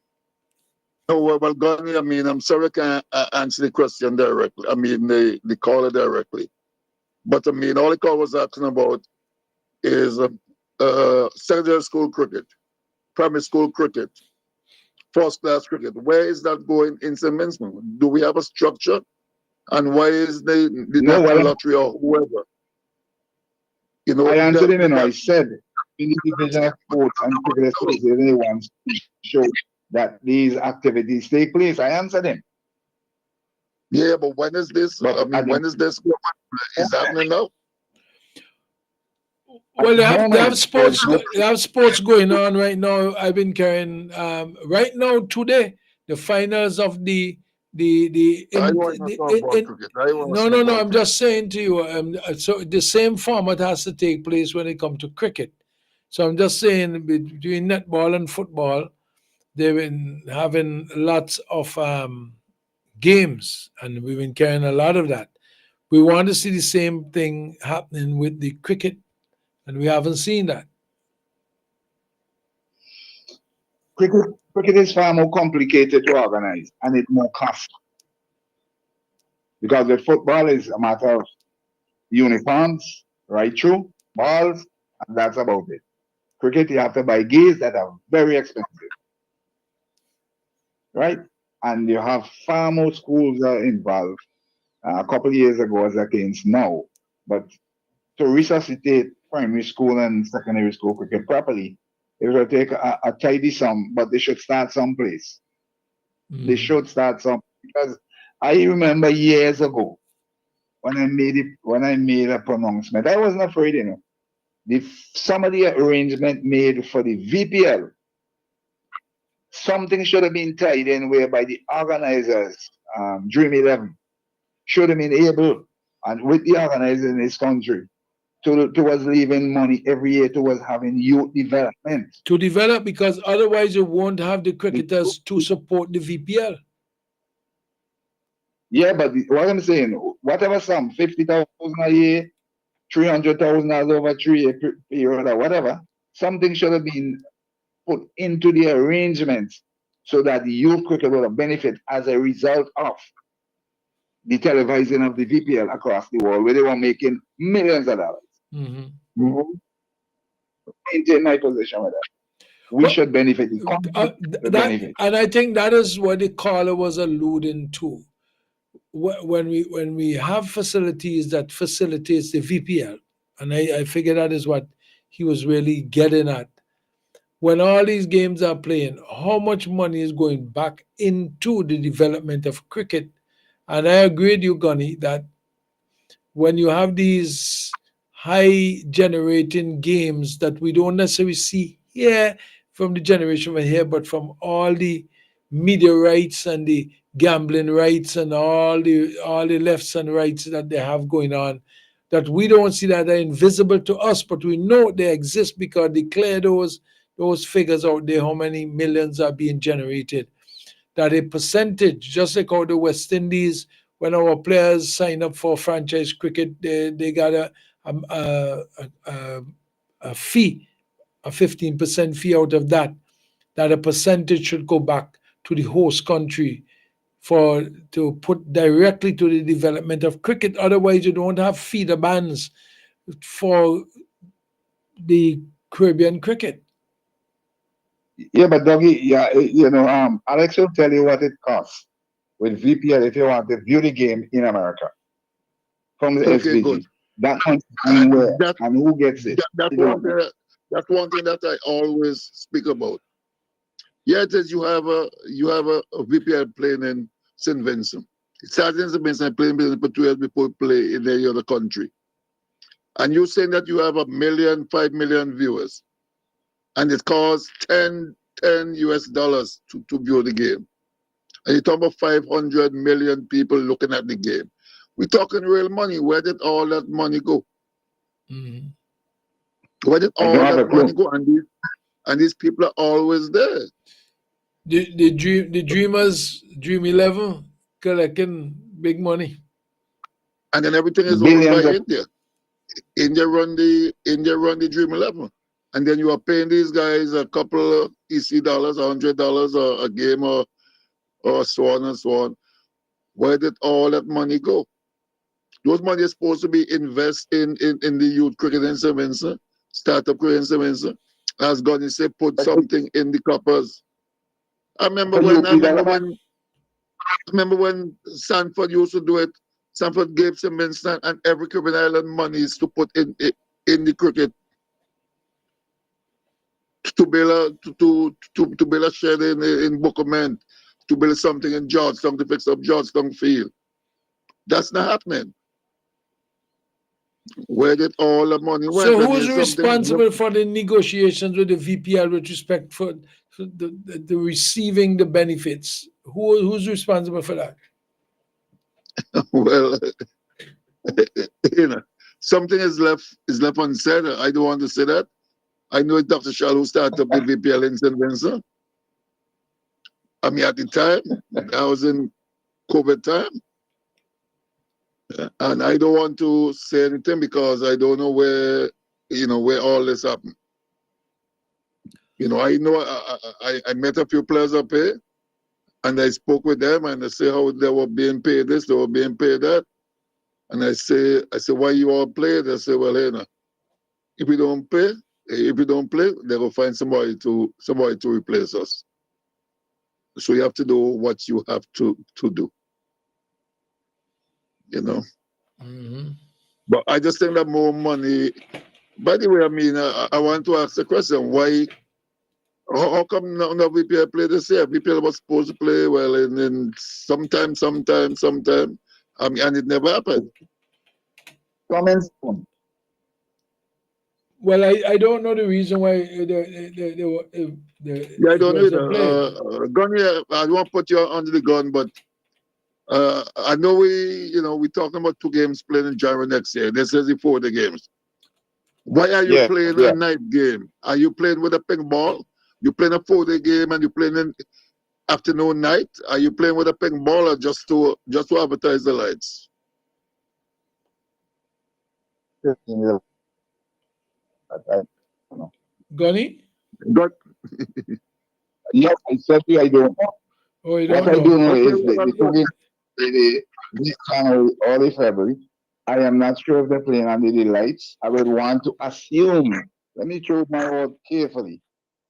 No, well, Gandhi, I mean, I'm sorry I can't answer the question directly. I mean, the caller directly. But I mean, all the call was asking about is secondary school cricket, primary school cricket, first class cricket. Where is that going in St. Vincent? Do we have a structure? And why is the National Lottery or whoever? I answered him, I said in the Division of Sports and Cricket Association, they want to show that these activities take place. I answered him. Yeah, but when is this? When is this? Is happening now? Well, they have moment, sports. They have sports going on right now. I've been carrying right now today the finals of I want to talk about cricket. I want to talk no. about I'm just saying to you. So the same format has to take place when it comes to cricket. So I'm just saying between netball and football, they've been having lots of games, and we've been carrying a lot of that. We want to see the same thing happening with the cricket, and we haven't seen that. Cricket is far more complicated to organize and it's more cost. Because with football is a matter of uniforms, right through, balls, and that's about it. Cricket, you have to buy gears that are very expensive, right? And you have far more schools involved. A couple of years ago as against now. But to resuscitate primary school and secondary school cricket properly, it will take a tidy sum, but they should start someplace. They should start some because I remember years ago when I made a pronouncement, I wasn't afraid, you know. Some of the arrangement made for the VPL, something should have been tied in whereby the organizers, Dream 11, should have been able, and with the organizers in this country, towards leaving money every year towards having youth development. To develop, because otherwise you won't have the cricketers to support the VPL. Yeah, but what I'm saying, whatever sum, 50,000 a year, 300,000 over 3 year period or whatever, something should have been put into the arrangements so that the youth cricket will benefit as a result of the televising of the VPL across the world, where they were making millions of dollars. Maintain my position with that. We should benefit. Benefit. And I think that is what the caller was alluding to. When we have facilities that facilitates the VPL, and I figure that is what he was really getting at. When all these games are playing, how much money is going back into the development of cricket? And I agree with you, Gunny, that when you have these high generating games that we don't necessarily see here from the generation from here, but from all the media rights and the gambling rights and all the lefts and rights that they have going on, that we don't see that are invisible to us, but we know they exist because they clear those figures out there, how many millions are being generated. That a percentage, just like how the West Indies, when our players sign up for franchise cricket, they got a fee, a 15% fee out of that, that a percentage should go back to the host country to put directly to the development of cricket. Otherwise, you don't have feeder bands for the Caribbean cricket. Yeah, but Dougie, Alex will tell you what it costs with VPL if you want to view the game in America from the SVG. Good. That and where and who gets it? That's one thing that I always speak about. Yeah, it is you have a VPL playing in St. Vincent. It started in St. Vincent, playing for 2 years before you play in any other country. And you're saying that you have 5 million viewers. And it costs $10 US to view the game. And you're talking about 500 million people looking at the game. We're talking real money. Where did all that money go? Where did all that money go? And these people are always there. The Dreamers, Dream 11, collecting big money. And then everything is owned by India. India run the Dream 11. And then you are paying these guys a couple of EC dollars, $100 a game or so on and so on. Where did all that money go? Those money is supposed to be invested in the youth cricket in St. Vincent, startup cricket in St. Vincent. As Gunny said, put something in the coppers. I remember when Sanford used to do it. Sanford gave St. Vincent and every Caribbean island monies to put in the cricket. To build a shed in Bookman, to build something in Georgetown, to fix up Georgetown Field. That's not happening. Where did all the money went? So I who mean, is responsible for the negotiations with the VPL with respect for the receiving the benefits? Who's responsible for that? Well, something is left unsaid. I don't want to say that. I know Dr. Shaw who started up the VPL in St. Vincent. I mean, at the time, I was in COVID time. And I don't want to say anything because I don't know where all this happened. I know I met a few players up here and I spoke with them and I say how they were being paid this, they were being paid that. And I say, why you all play? They say, well, if we don't play, they will find somebody to replace us. So you have to do what you have to do. Mm-hmm. But I just think that more money. By the way, I mean, I want to ask the question: why? How come now VPL play this year? VPL was supposed to play well, and then sometime. I mean, and it never happened. Comments. Well, I don't know the reason why I don't know either. Gunny, I don't want to put you under the gun, but I know we're talking about 2 games playing in January next year. This is before the games. Why are you playing a night game? Are you playing with a ping ball? You playing a 4-day game and you playing in afternoon night? Are you playing with a ping ball or just to advertise the lights? Gunny? Yes, I said I don't know. Oh, you what don't I know. do know is this January, early February. I am not sure if they're playing under the lights. I would want to assume. Let me choose my word carefully.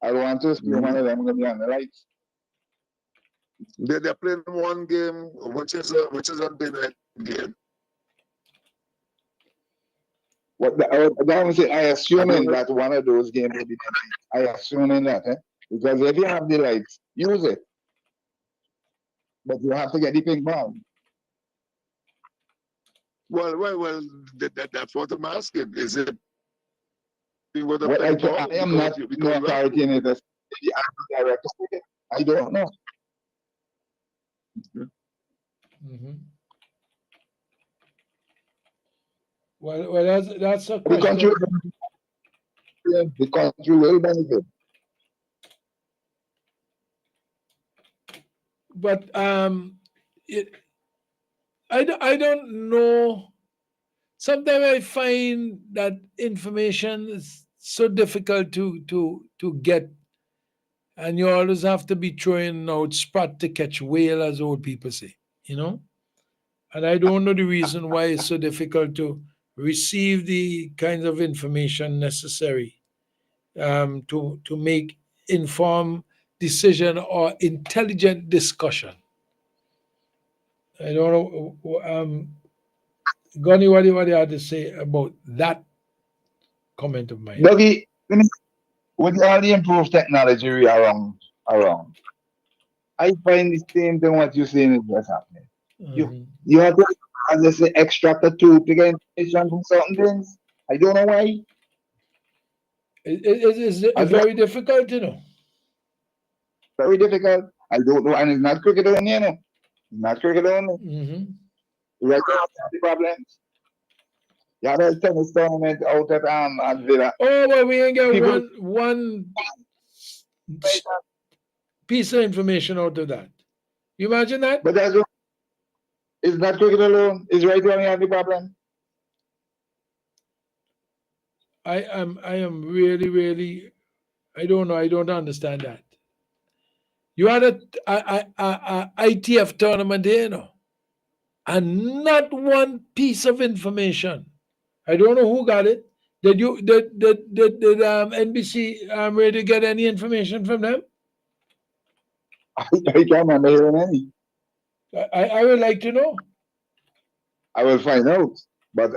I want to assume one of them going to be on the lights. They're playing one game, which is a day night game. I assuming that one of those games will be the night. I assuming that, because if you have the lights, use it. But you have to get the ping ball. Well, that's what I'm asking. Is it with a Well, ping ball? I am not no authority in it. I don't know. Mm-hmm. Well, that's a question. The country will benefit. But I don't know. Sometimes I find that information is so difficult to get, and you always have to be throwing out spot to catch whale, as old people say. And I don't know the reason why it's so difficult to receive the kinds of information necessary to make informed decision or intelligent discussion. I don't know. Gunny, what do you have to say about that comment of mine? Dougie, with all the improved technology we are around, I find the same thing what you're saying is what's happening. You have to, as I say, extract a tool to get information from certain things. I don't know why. It's very difficult, Very difficult. I don't know, and it's not cricket only, Not cricket only. Right now, the problems. Yeah, there's tennis tournament out at Villa. Oh, well, we ain't got one piece of information out of that. You imagine that? But that's it's not cricket alone. It's right when you have the problem. I am really, I don't know. I don't understand that. You had a ITF tournament here, and not one piece of information. I don't know who got it. Did NBC ready to get any information from them? I can't remember hearing any. I would like to know. I will find out. But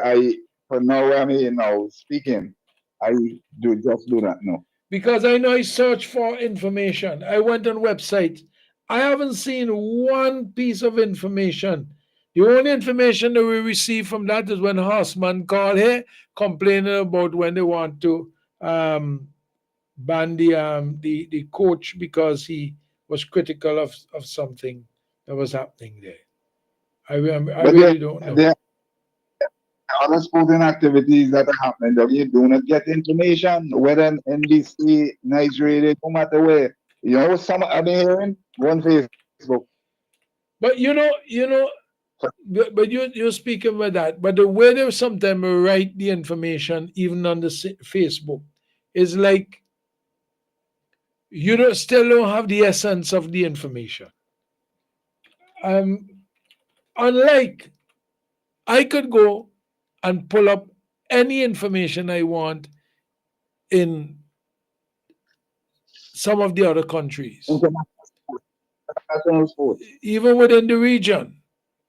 for now, I'm here now speaking. I do not know. Because I know I searched for information. I went on websites. I haven't seen one piece of information The only information that we receive from that is when Horseman called here complaining about when they want to ban the coach because he was critical of something that was happening there. I But really don't know. there are other sporting activities that are happening that you do not get information, whether in NBC, Nice Radio, no matter where. You know, some I've been hearing on Facebook. But but you're speaking about that. But the way they sometimes write the information, even on the Facebook, is like you still don't have the essence of the information. Unlike I could go and pull up any information I want in some of the other countries, even within the region.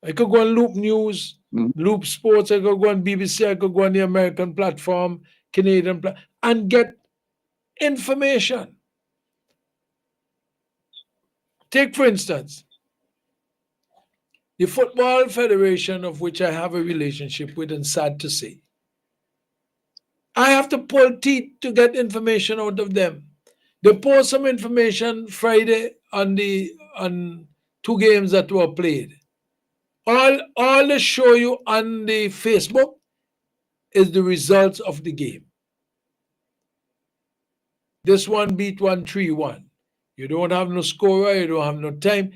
I could go on Loop News, Loop Sports, I could go on BBC, I could go on the American platform, Canadian platform, and get information. Take, for instance, the Football Federation, of which I have a relationship with, and sad to say, I have to pull teeth to get information out of them. They post some information Friday on 2 games that were played. All they show you on the Facebook is the results of the game. This one beat 1-3-1. You don't have no scorer, you don't have no time.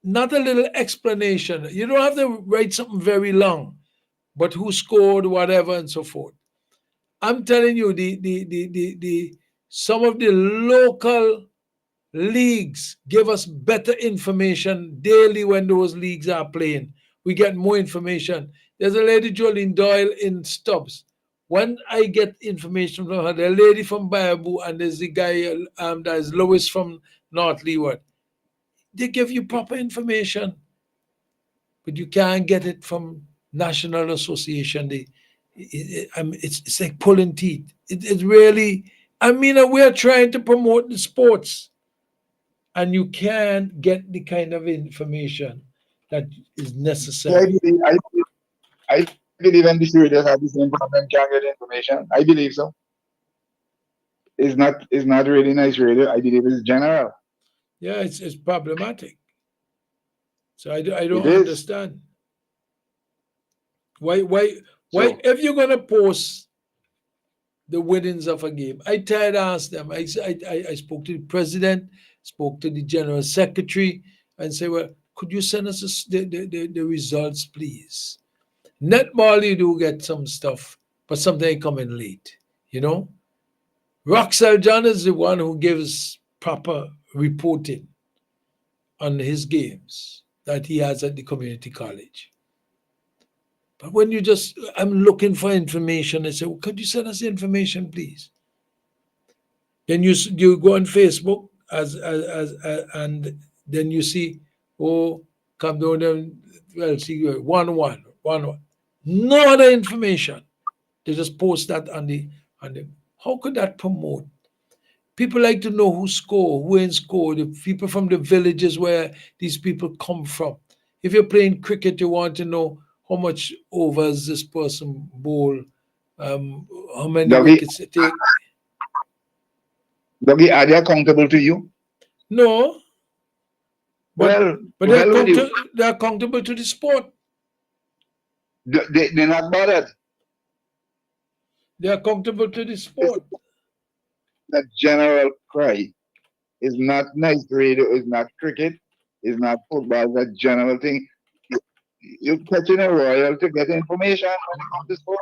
Not a little explanation. You don't have to write something very long, but who scored, whatever, and so forth. I'm telling you, some of the local leagues give us better information daily when those leagues are playing. We get more information. There's a lady, Jolene Doyle, in Stubbs. When I get information from her, the lady from Bayabu, and there's the guy that is Lois from North Leeward, they give you proper information, but you can't get it from National Association. It's like pulling teeth. It really, we're trying to promote the sports, and you can't get the kind of information that is necessary. I believe NBC Radio have the same problem, can't get information. I believe so. It's not really Nice Radio. I believe it's general. Yeah, it's problematic. So I don't understand. Why if you're gonna post the winnings of a game, I tried to ask them. I spoke to the president, spoke to the general secretary, and said, well, could you send us the results, please? Netball, you do get some stuff, but sometimes they come in late, Roxel John is the one who gives proper reporting on his games that he has at the community college. But when I'm looking for information, I say, well, could you send us the information, please? Then you go on Facebook and then you see, come down there, see 1-1. No other information. They just post that on the. How could that promote? People like to know who scored, who ain't scored, the people from the villages where these people come from. If you're playing cricket, you want to know how much overs this person bowl, how many wickets it take. Dougie, are they accountable to you? No. But they're accountable to the sport. They're not bothered. They're accountable to the sport. That general cry is not Nice Radio, is not cricket, is not football, that general thing. You're catching a royal to get information when it comes to sport.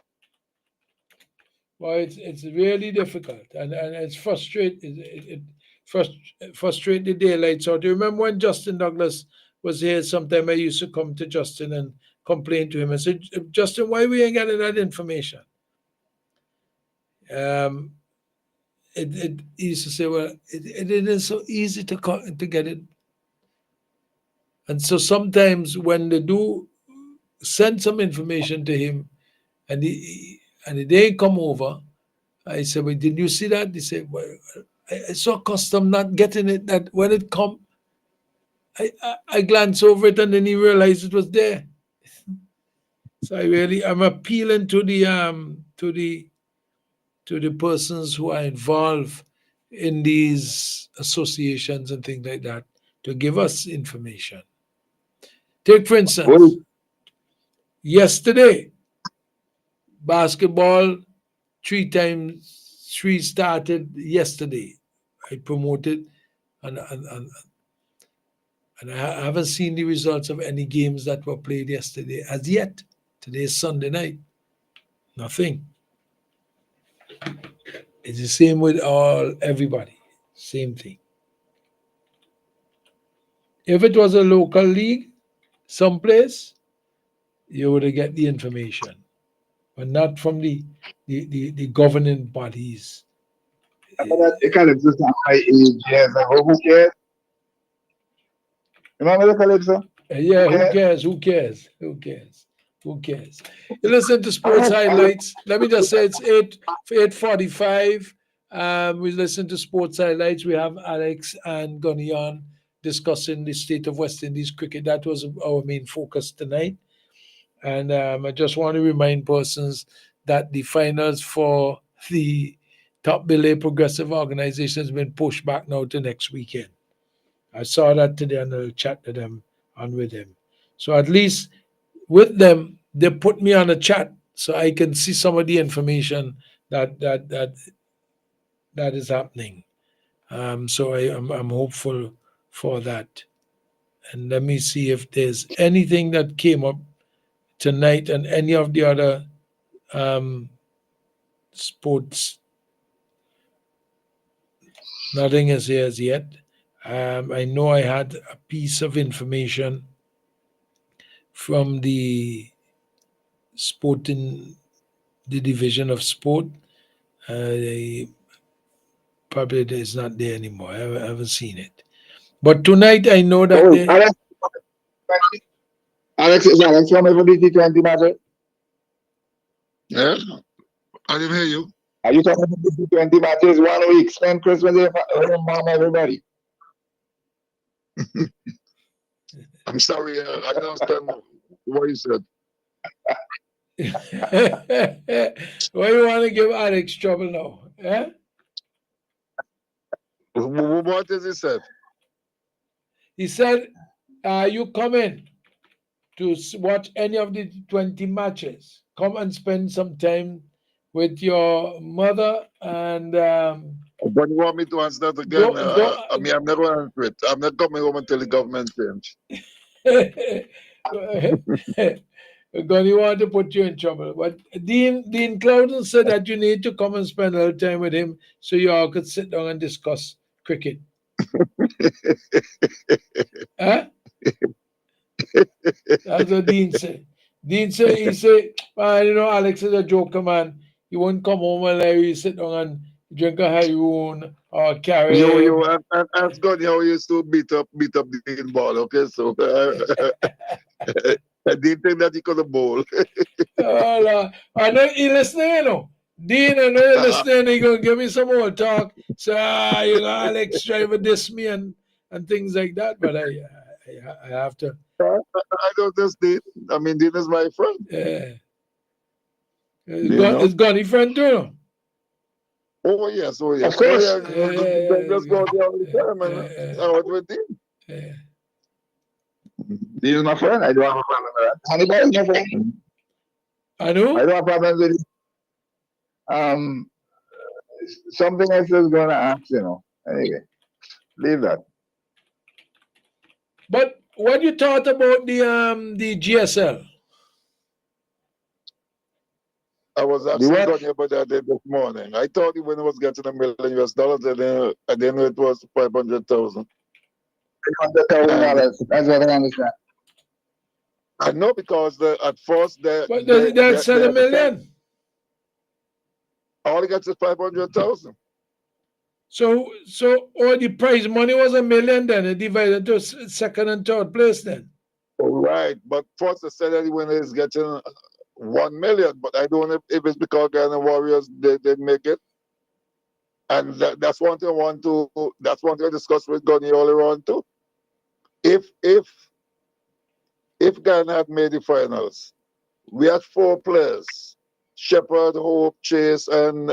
Well, it's really difficult, and it's frustrating. It frustrates the daylights out. Do you remember when Justin Douglas was here? Sometime I used to come to Justin and complain to him. I said, Justin, why we ain't getting that information? He used to say, well, it isn't so easy to get it. And so sometimes when they do send some information to him and he didn't come over, I said, well, did you see that? He said, well, I so accustomed not getting it that when it come, I glanced over it and then he realized it was there. So I'm appealing to the persons who are involved in these associations and things like that to give us information. Take for instance, yesterday, basketball 3x3 started yesterday. I promoted and I haven't seen the results of any games that were played yesterday as yet. Today is Sunday night. Nothing. It's the same with everybody. Same thing. If it was a local league, someplace, you would get the information, but not from the governing bodies. It kind of just my age, yes. Who cares? Remember the Calypso? Yeah, who cares? Who cares? Who cares? Who cares? You listen to sports highlights. Let me just say it's 8:45. We listen to sports highlights. We have Alex and Gunny on discussing the state of West Indies cricket. That was our main focus tonight. And I just want to remind persons that the finals for the top belay progressive organization has been pushed back now to next weekend. I saw that today and I'll chat to them and with them. So at least with them, they put me on a chat so I can see some of the information that is happening. So I'm hopeful for that. And let me see if there's anything that came up tonight and any of the other sports. Nothing is here as yet. I know I had a piece of information from the the division of sport. Probably it's not there anymore. I haven't seen it. But tonight I know that Alex is Alex from every T20 match. Yeah, I didn't hear you. Are you talking about the T20 matches 1 week? Spend Christmas Day with mom, everybody. I'm sorry, I don't understand what you said. Why you want to give Alex trouble now? Eh? What has he said? He said, you come in to watch any of the 20 matches. Come and spend some time with your mother and... But you want me to answer that again? I mean, I'm not going to answer it. I'm not coming home until the government change. Goni want to put you in trouble. But Dean Clouden said that you need to come and spend a little time with him so you all could sit down and discuss cricket. Huh? That's what Dean said. He said, Alex is a joker, man. He won't come home and let you sit down and drink a Haroon or carry. Ask God how he used to beat up the ball, okay? So I didn't think that he could have bowl. I know he listening, you know. Dean, I know you're listening. He gonna give me some more talk. So Alex trying to diss me and things like that. But I have to. I don't just Dean. I mean, Dean is my friend. Yeah. It's Gunny friend too. Oh yes, oh yes. Of course. Just go there all the time and I was with Dean. Yeah. Dean is my friend. I don't have a problem with that. Hannibal is my friend. I know. I don't have problems with it. Something else is going to ask, Anyway, leave that. But what you thought about the GSL? I was asking Gunny about that this morning. I thought when it was getting $1 million US, and then it was 500,000. $500,000. That's what I understand. I know because at first But they said $1 million. All he gets is 500,000. So all the prize money was $1 million. Then it divided to second and third place. Then. Right, but first they said that when he's getting 1 million, but I don't know if it's because the Warriors they make it, and that's one thing I want to discuss with Gunny all around too. if Ghana had made the finals, we had 4 players: Shepard, Hope, Chase, and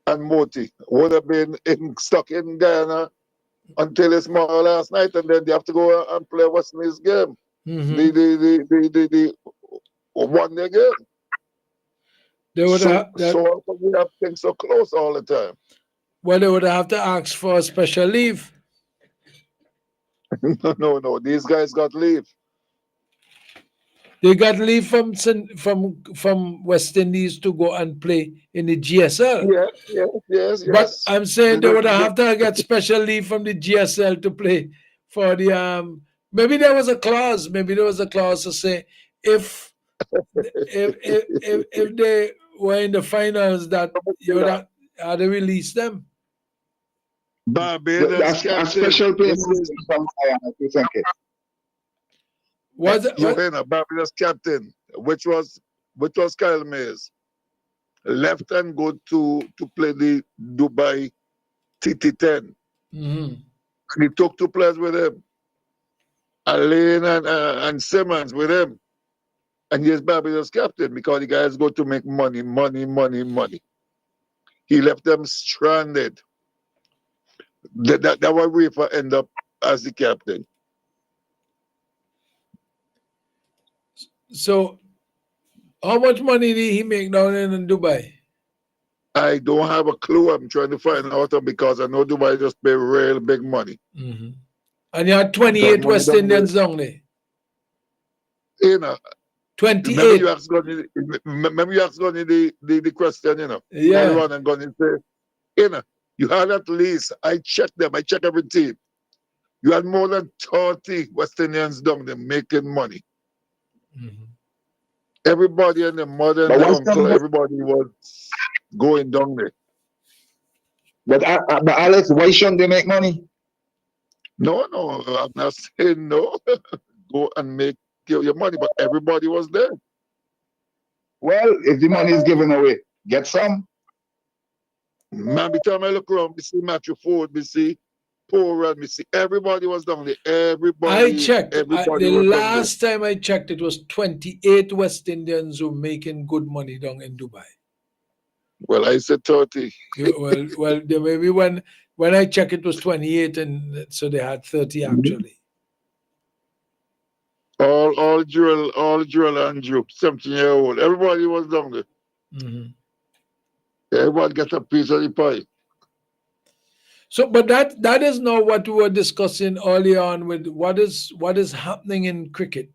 Moti would have been stuck in Ghana until it's more last night, and then they have to go and play West Indies game. The 1-day game. They would So have how come we have things so close all the time? well, they would have to ask for a special leave. No. These guys got leave. They got leave from West Indies to go and play in the GSL. Yes. But I'm saying they would have to get special leave from the GSL to play for the maybe there was a clause. Maybe there was a clause to say if they were in the finals that you would have to release them. Barbados captain. A special place from Was it? Barbados captain, which was Kyle Mays, left and go to play the Dubai TT10. He took 2 players with him, Alain and Simmons with him, and he's Barbados captain because the guys go to make money. He left them stranded. That was Reefer end up as the captain. So, how much money did he make down in Dubai? I don't have a clue. I'm trying to find out because I know Dubai just pay real big money. And you had 28 West Indians down there. 28. Remember you asked Gunny the question, Yeah. Run and Gunny say, you had at least, I checked them, I check every team. You had more than 30 West Indians down there making money. Everybody and the mother and the uncle, everybody was going down there. But Alex, why shouldn't they make money? No, I'm not saying no. Go and make your money, but everybody was there. Well, if the money is given away, get some. Man, every time I look around, we see Matthew Ford, we see Poor, we see everybody was down there. Everybody. I checked. Everybody The was down last time I checked, it was 28 West Indians who were making good money down in Dubai. Well, I said 30. well, maybe when I checked, it was 28, and so they had 30 actually. All Jewel and Jupe, 17-year-old. Everybody was down there. Everybody get a piece of the pie. So, but that is not what we were discussing earlier on with what is happening in cricket.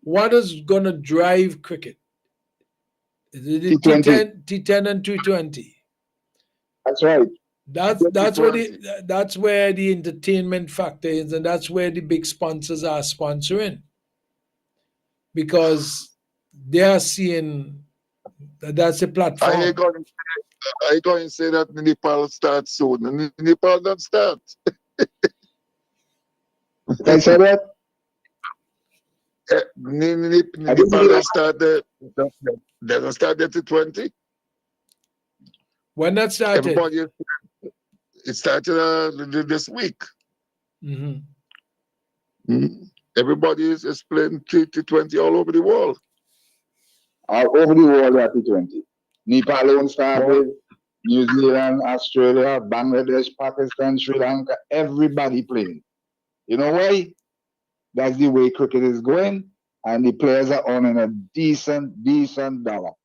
What is going to drive cricket? Is it the T10 and T20? That's right. That's where the entertainment factor is, and that's where the big sponsors are sponsoring, because they are seeing that's a platform. I going to say that Nepal starts soon. Nepal don't start. I said that. Nepal don't start there. They don't start there to 20. When that started? It started this week. Everybody is playing T20 all over the world. All over the world at T20. Nepal started, New Zealand, Australia, Bangladesh, Pakistan, Sri Lanka, everybody playing. You know why? That's the way cricket is going, and the players are earning a decent dollar.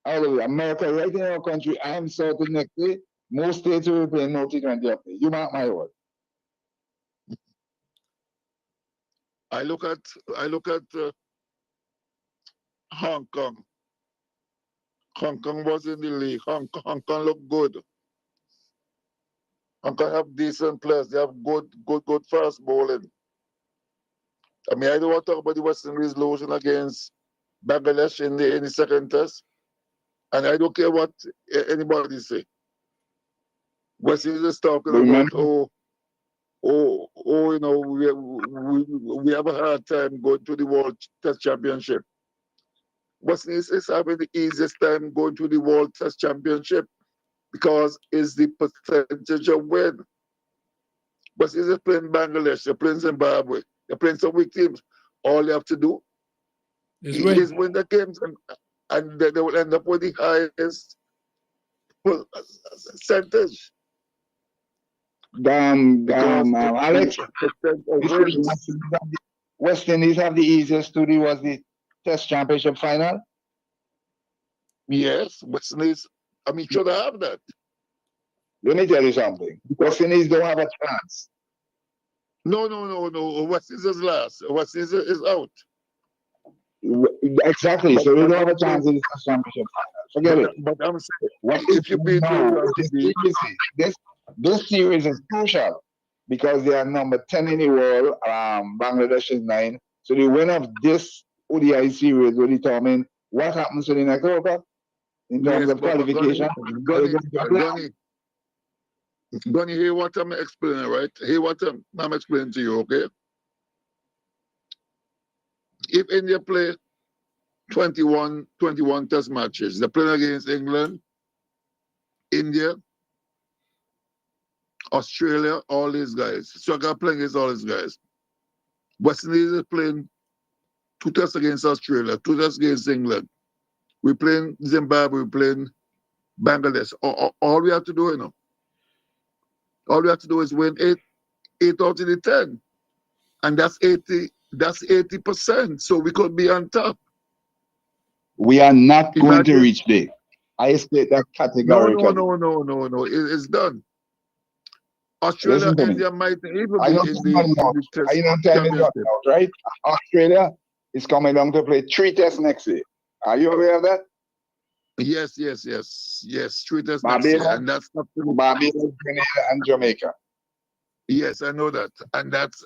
All the way, America, right in our country, I am certain next day, most states will be playing no T20 up there. You mark my word. I look at Hong Kong. Hong Kong was in the league. Hong Kong look good. Hong Kong have decent players. They have good fast bowling. I mean, I don't want to talk about the West Indies losing against Bangladesh in the second test. And I don't care what anybody say. West Indies is talking about, we have a hard time going to the World Test Championship. West Indies is having the easiest time going to the World Test Championship because it's the percentage of win. West Indies is playing Bangladesh, they're playing Zimbabwe, they're playing some weak teams. All they have to do is win the games, and they will end up with the highest percentage. Alex, West Indies have the easiest to do was the Test Championship final. Yes, West Indies. I mean, should I have that? Let me tell you something. West Indies don't have a chance. No. West Indies is last. West Indies is out. Exactly. So they don't have a chance in the Test Championship final. Forget it. But I'm saying, What if you beat this series is crucial because they are number 10 in the world. Bangladesh is 9. So the winner of this ODI series will determine what happens to the next World Cup in terms of qualification. Gunny, hear what I'm explaining, right? Hear what I'm explaining to you, okay? If India play 21 test matches, they're playing against England, India, Australia, all these guys. So I got playing against all these guys. West Indies is playing 2 tests against Australia, 2 tests against England. We're playing Zimbabwe, we're playing Bangladesh. All we have to do, all we have to do is win 8 out of the 10. And that's 80%. So we could be on top. We are not going to reach there. I state that categorically. No. It's done. Australia, India might even be in the test. I know time is running out, right? Australia is coming down to play 3 tests next year. Are you aware of that? Yes. 3 tests next year. And that's up to Barbados, Grenada, and Jamaica. Yes, I know that. And that's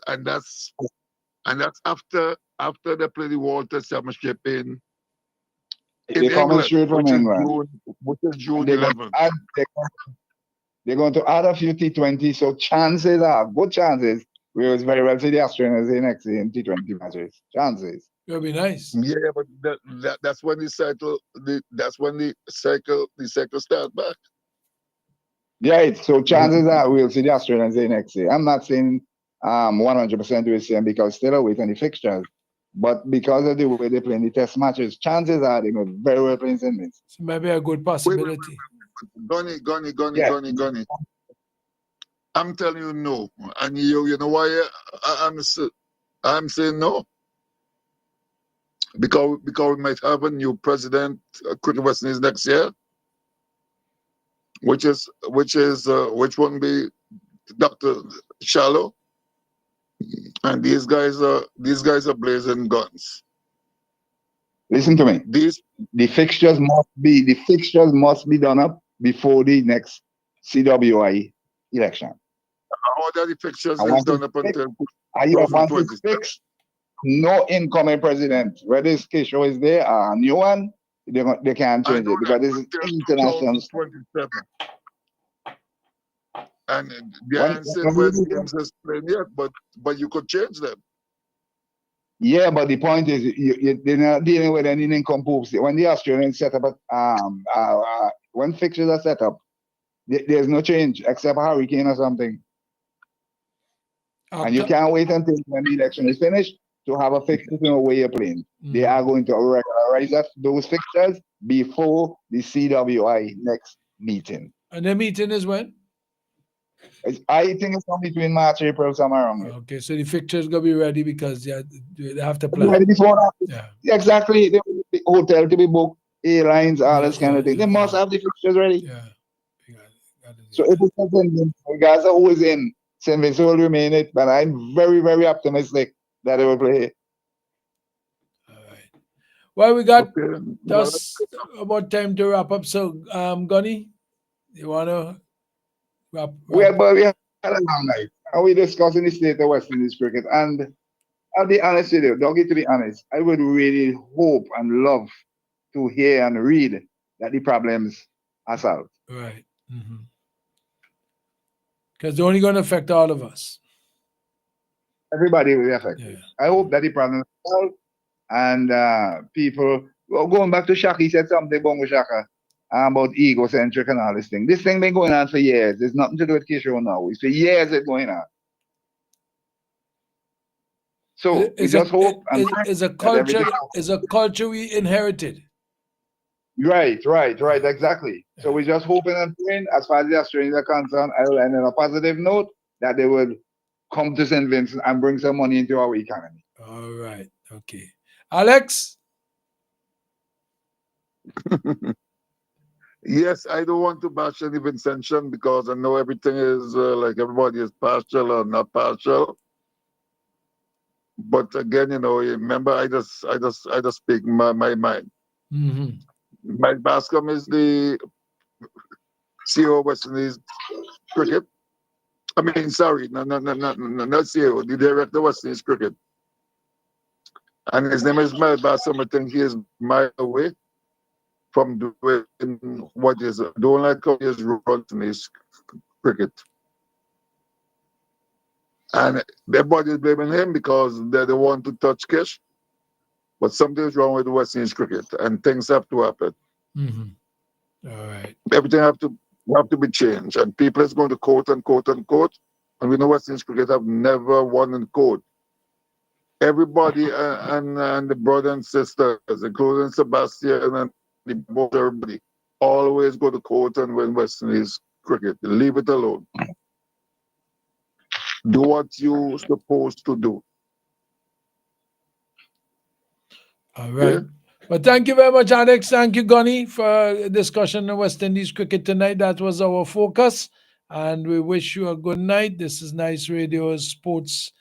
after they play the World Test Championship in England, which is June 11th. They're going to add a few T20, so chances are, good chances, we will very well see the Australians in next in T20 matches. Chances. It'll be nice. Yeah, but that's when the cycle starts back. Yeah, so chances are we'll see the Australians in next year. I'm not saying 100% we'll see them because still awaiting the fixtures. But because of the way they play in the test matches, chances are they will very well play in St. Vincent. So maybe a good possibility. Gunny. I'm telling you no. And you know why I'm saying no? Because we might have a new president, Cricket West Indies next year, which won't be Dr. Shallow. And these guys are blazing guns. Listen to me. The fixtures must be done up before the next CWI election. How are the fixtures is done up until once it's fixed, no incoming president, whether it's Kesho is there or a new one, they can't change it because this is international. 2027. And they haven't said where the games is playing yet, but you could change them. Yeah, but the point is, they're not dealing with any income pools. When the Australians set up, when fixtures are set up, there's no change except a hurricane or something. And you can't wait until when the election is finished to have a fixture to know where you're playing. They are going to regularize those fixtures before the CWI next meeting. And the meeting is when? I think it's between March, April, somewhere around here. Okay, so the fixtures gonna be ready because they have to plan. Ready before that. Yeah, exactly. The hotel to be booked, airlines, all this kind of thing. They must have the fixtures ready. Yeah. So if it's St. Vincent, who is in St. Vincent will remain it, but I'm very, very optimistic that they will play it. Well, we got just about time to wrap up. So, Gunny, you wanna wrap? We had a long night. And we discussing the state of West Indies cricket. And I'll be honest with you, Dougie, to be honest, I would really hope and love to hear and read that the problems are solved. Right. Because they're only going to affect all of us. Everybody will be affected. Yeah. I hope that the problems are solved. And people, well, going back to Shaka, he said something, Bongo Shaka, about egocentric and all this thing. This thing been going on for years. There's nothing to do with Kishore now. It's for years it's going on. So we Is just hope and pray is a that culture everything. is a culture we inherited. Right, exactly. So we're just hoping and praying, as far as the Australians are concerned, and on a positive note, that they will come to St. Vincent and bring some money into our economy. All right. Okay. Alex? Yes, I don't want to bash any Vincentian because I know everything is like everybody is partial or not partial. But again, remember, I just speak my mind. Mm-hmm. Mike Bascom is the CEO of West Indies Cricket. I mean, sorry, not CEO, the director of West Indies Cricket. And his name is Mike Bascom. I think he is miles away from doing what is doing like how he is running his cricket. And everybody is blaming him because they don't want to touch cash. But something is wrong with West Indies cricket, and things have to happen. Mm-hmm. All right. Everything have to be changed, and people is going to quote and quote and quote. And we know West Indies cricket have never won in court. Everybody and the brother and sisters, including Sebastian and the board, everybody, always go to court and win West Indies cricket. Leave it alone. Do what you're supposed to do. All right. Yeah? Well, thank you very much, Alex. Thank you, Gunny, for a discussion on West Indies cricket tonight. That was our focus. And we wish you a good night. This is Nice Radio's sports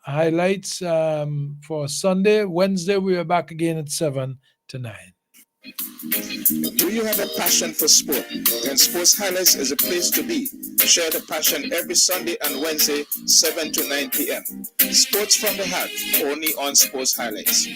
highlights for Sunday. Wednesday, we are back again at 7 to 9. Do you have a passion for sport? Then Sports Highlights is a place to be. Share the passion every Sunday and Wednesday, 7 to 9 p.m. Sports from the Heart, only on Sports Highlights.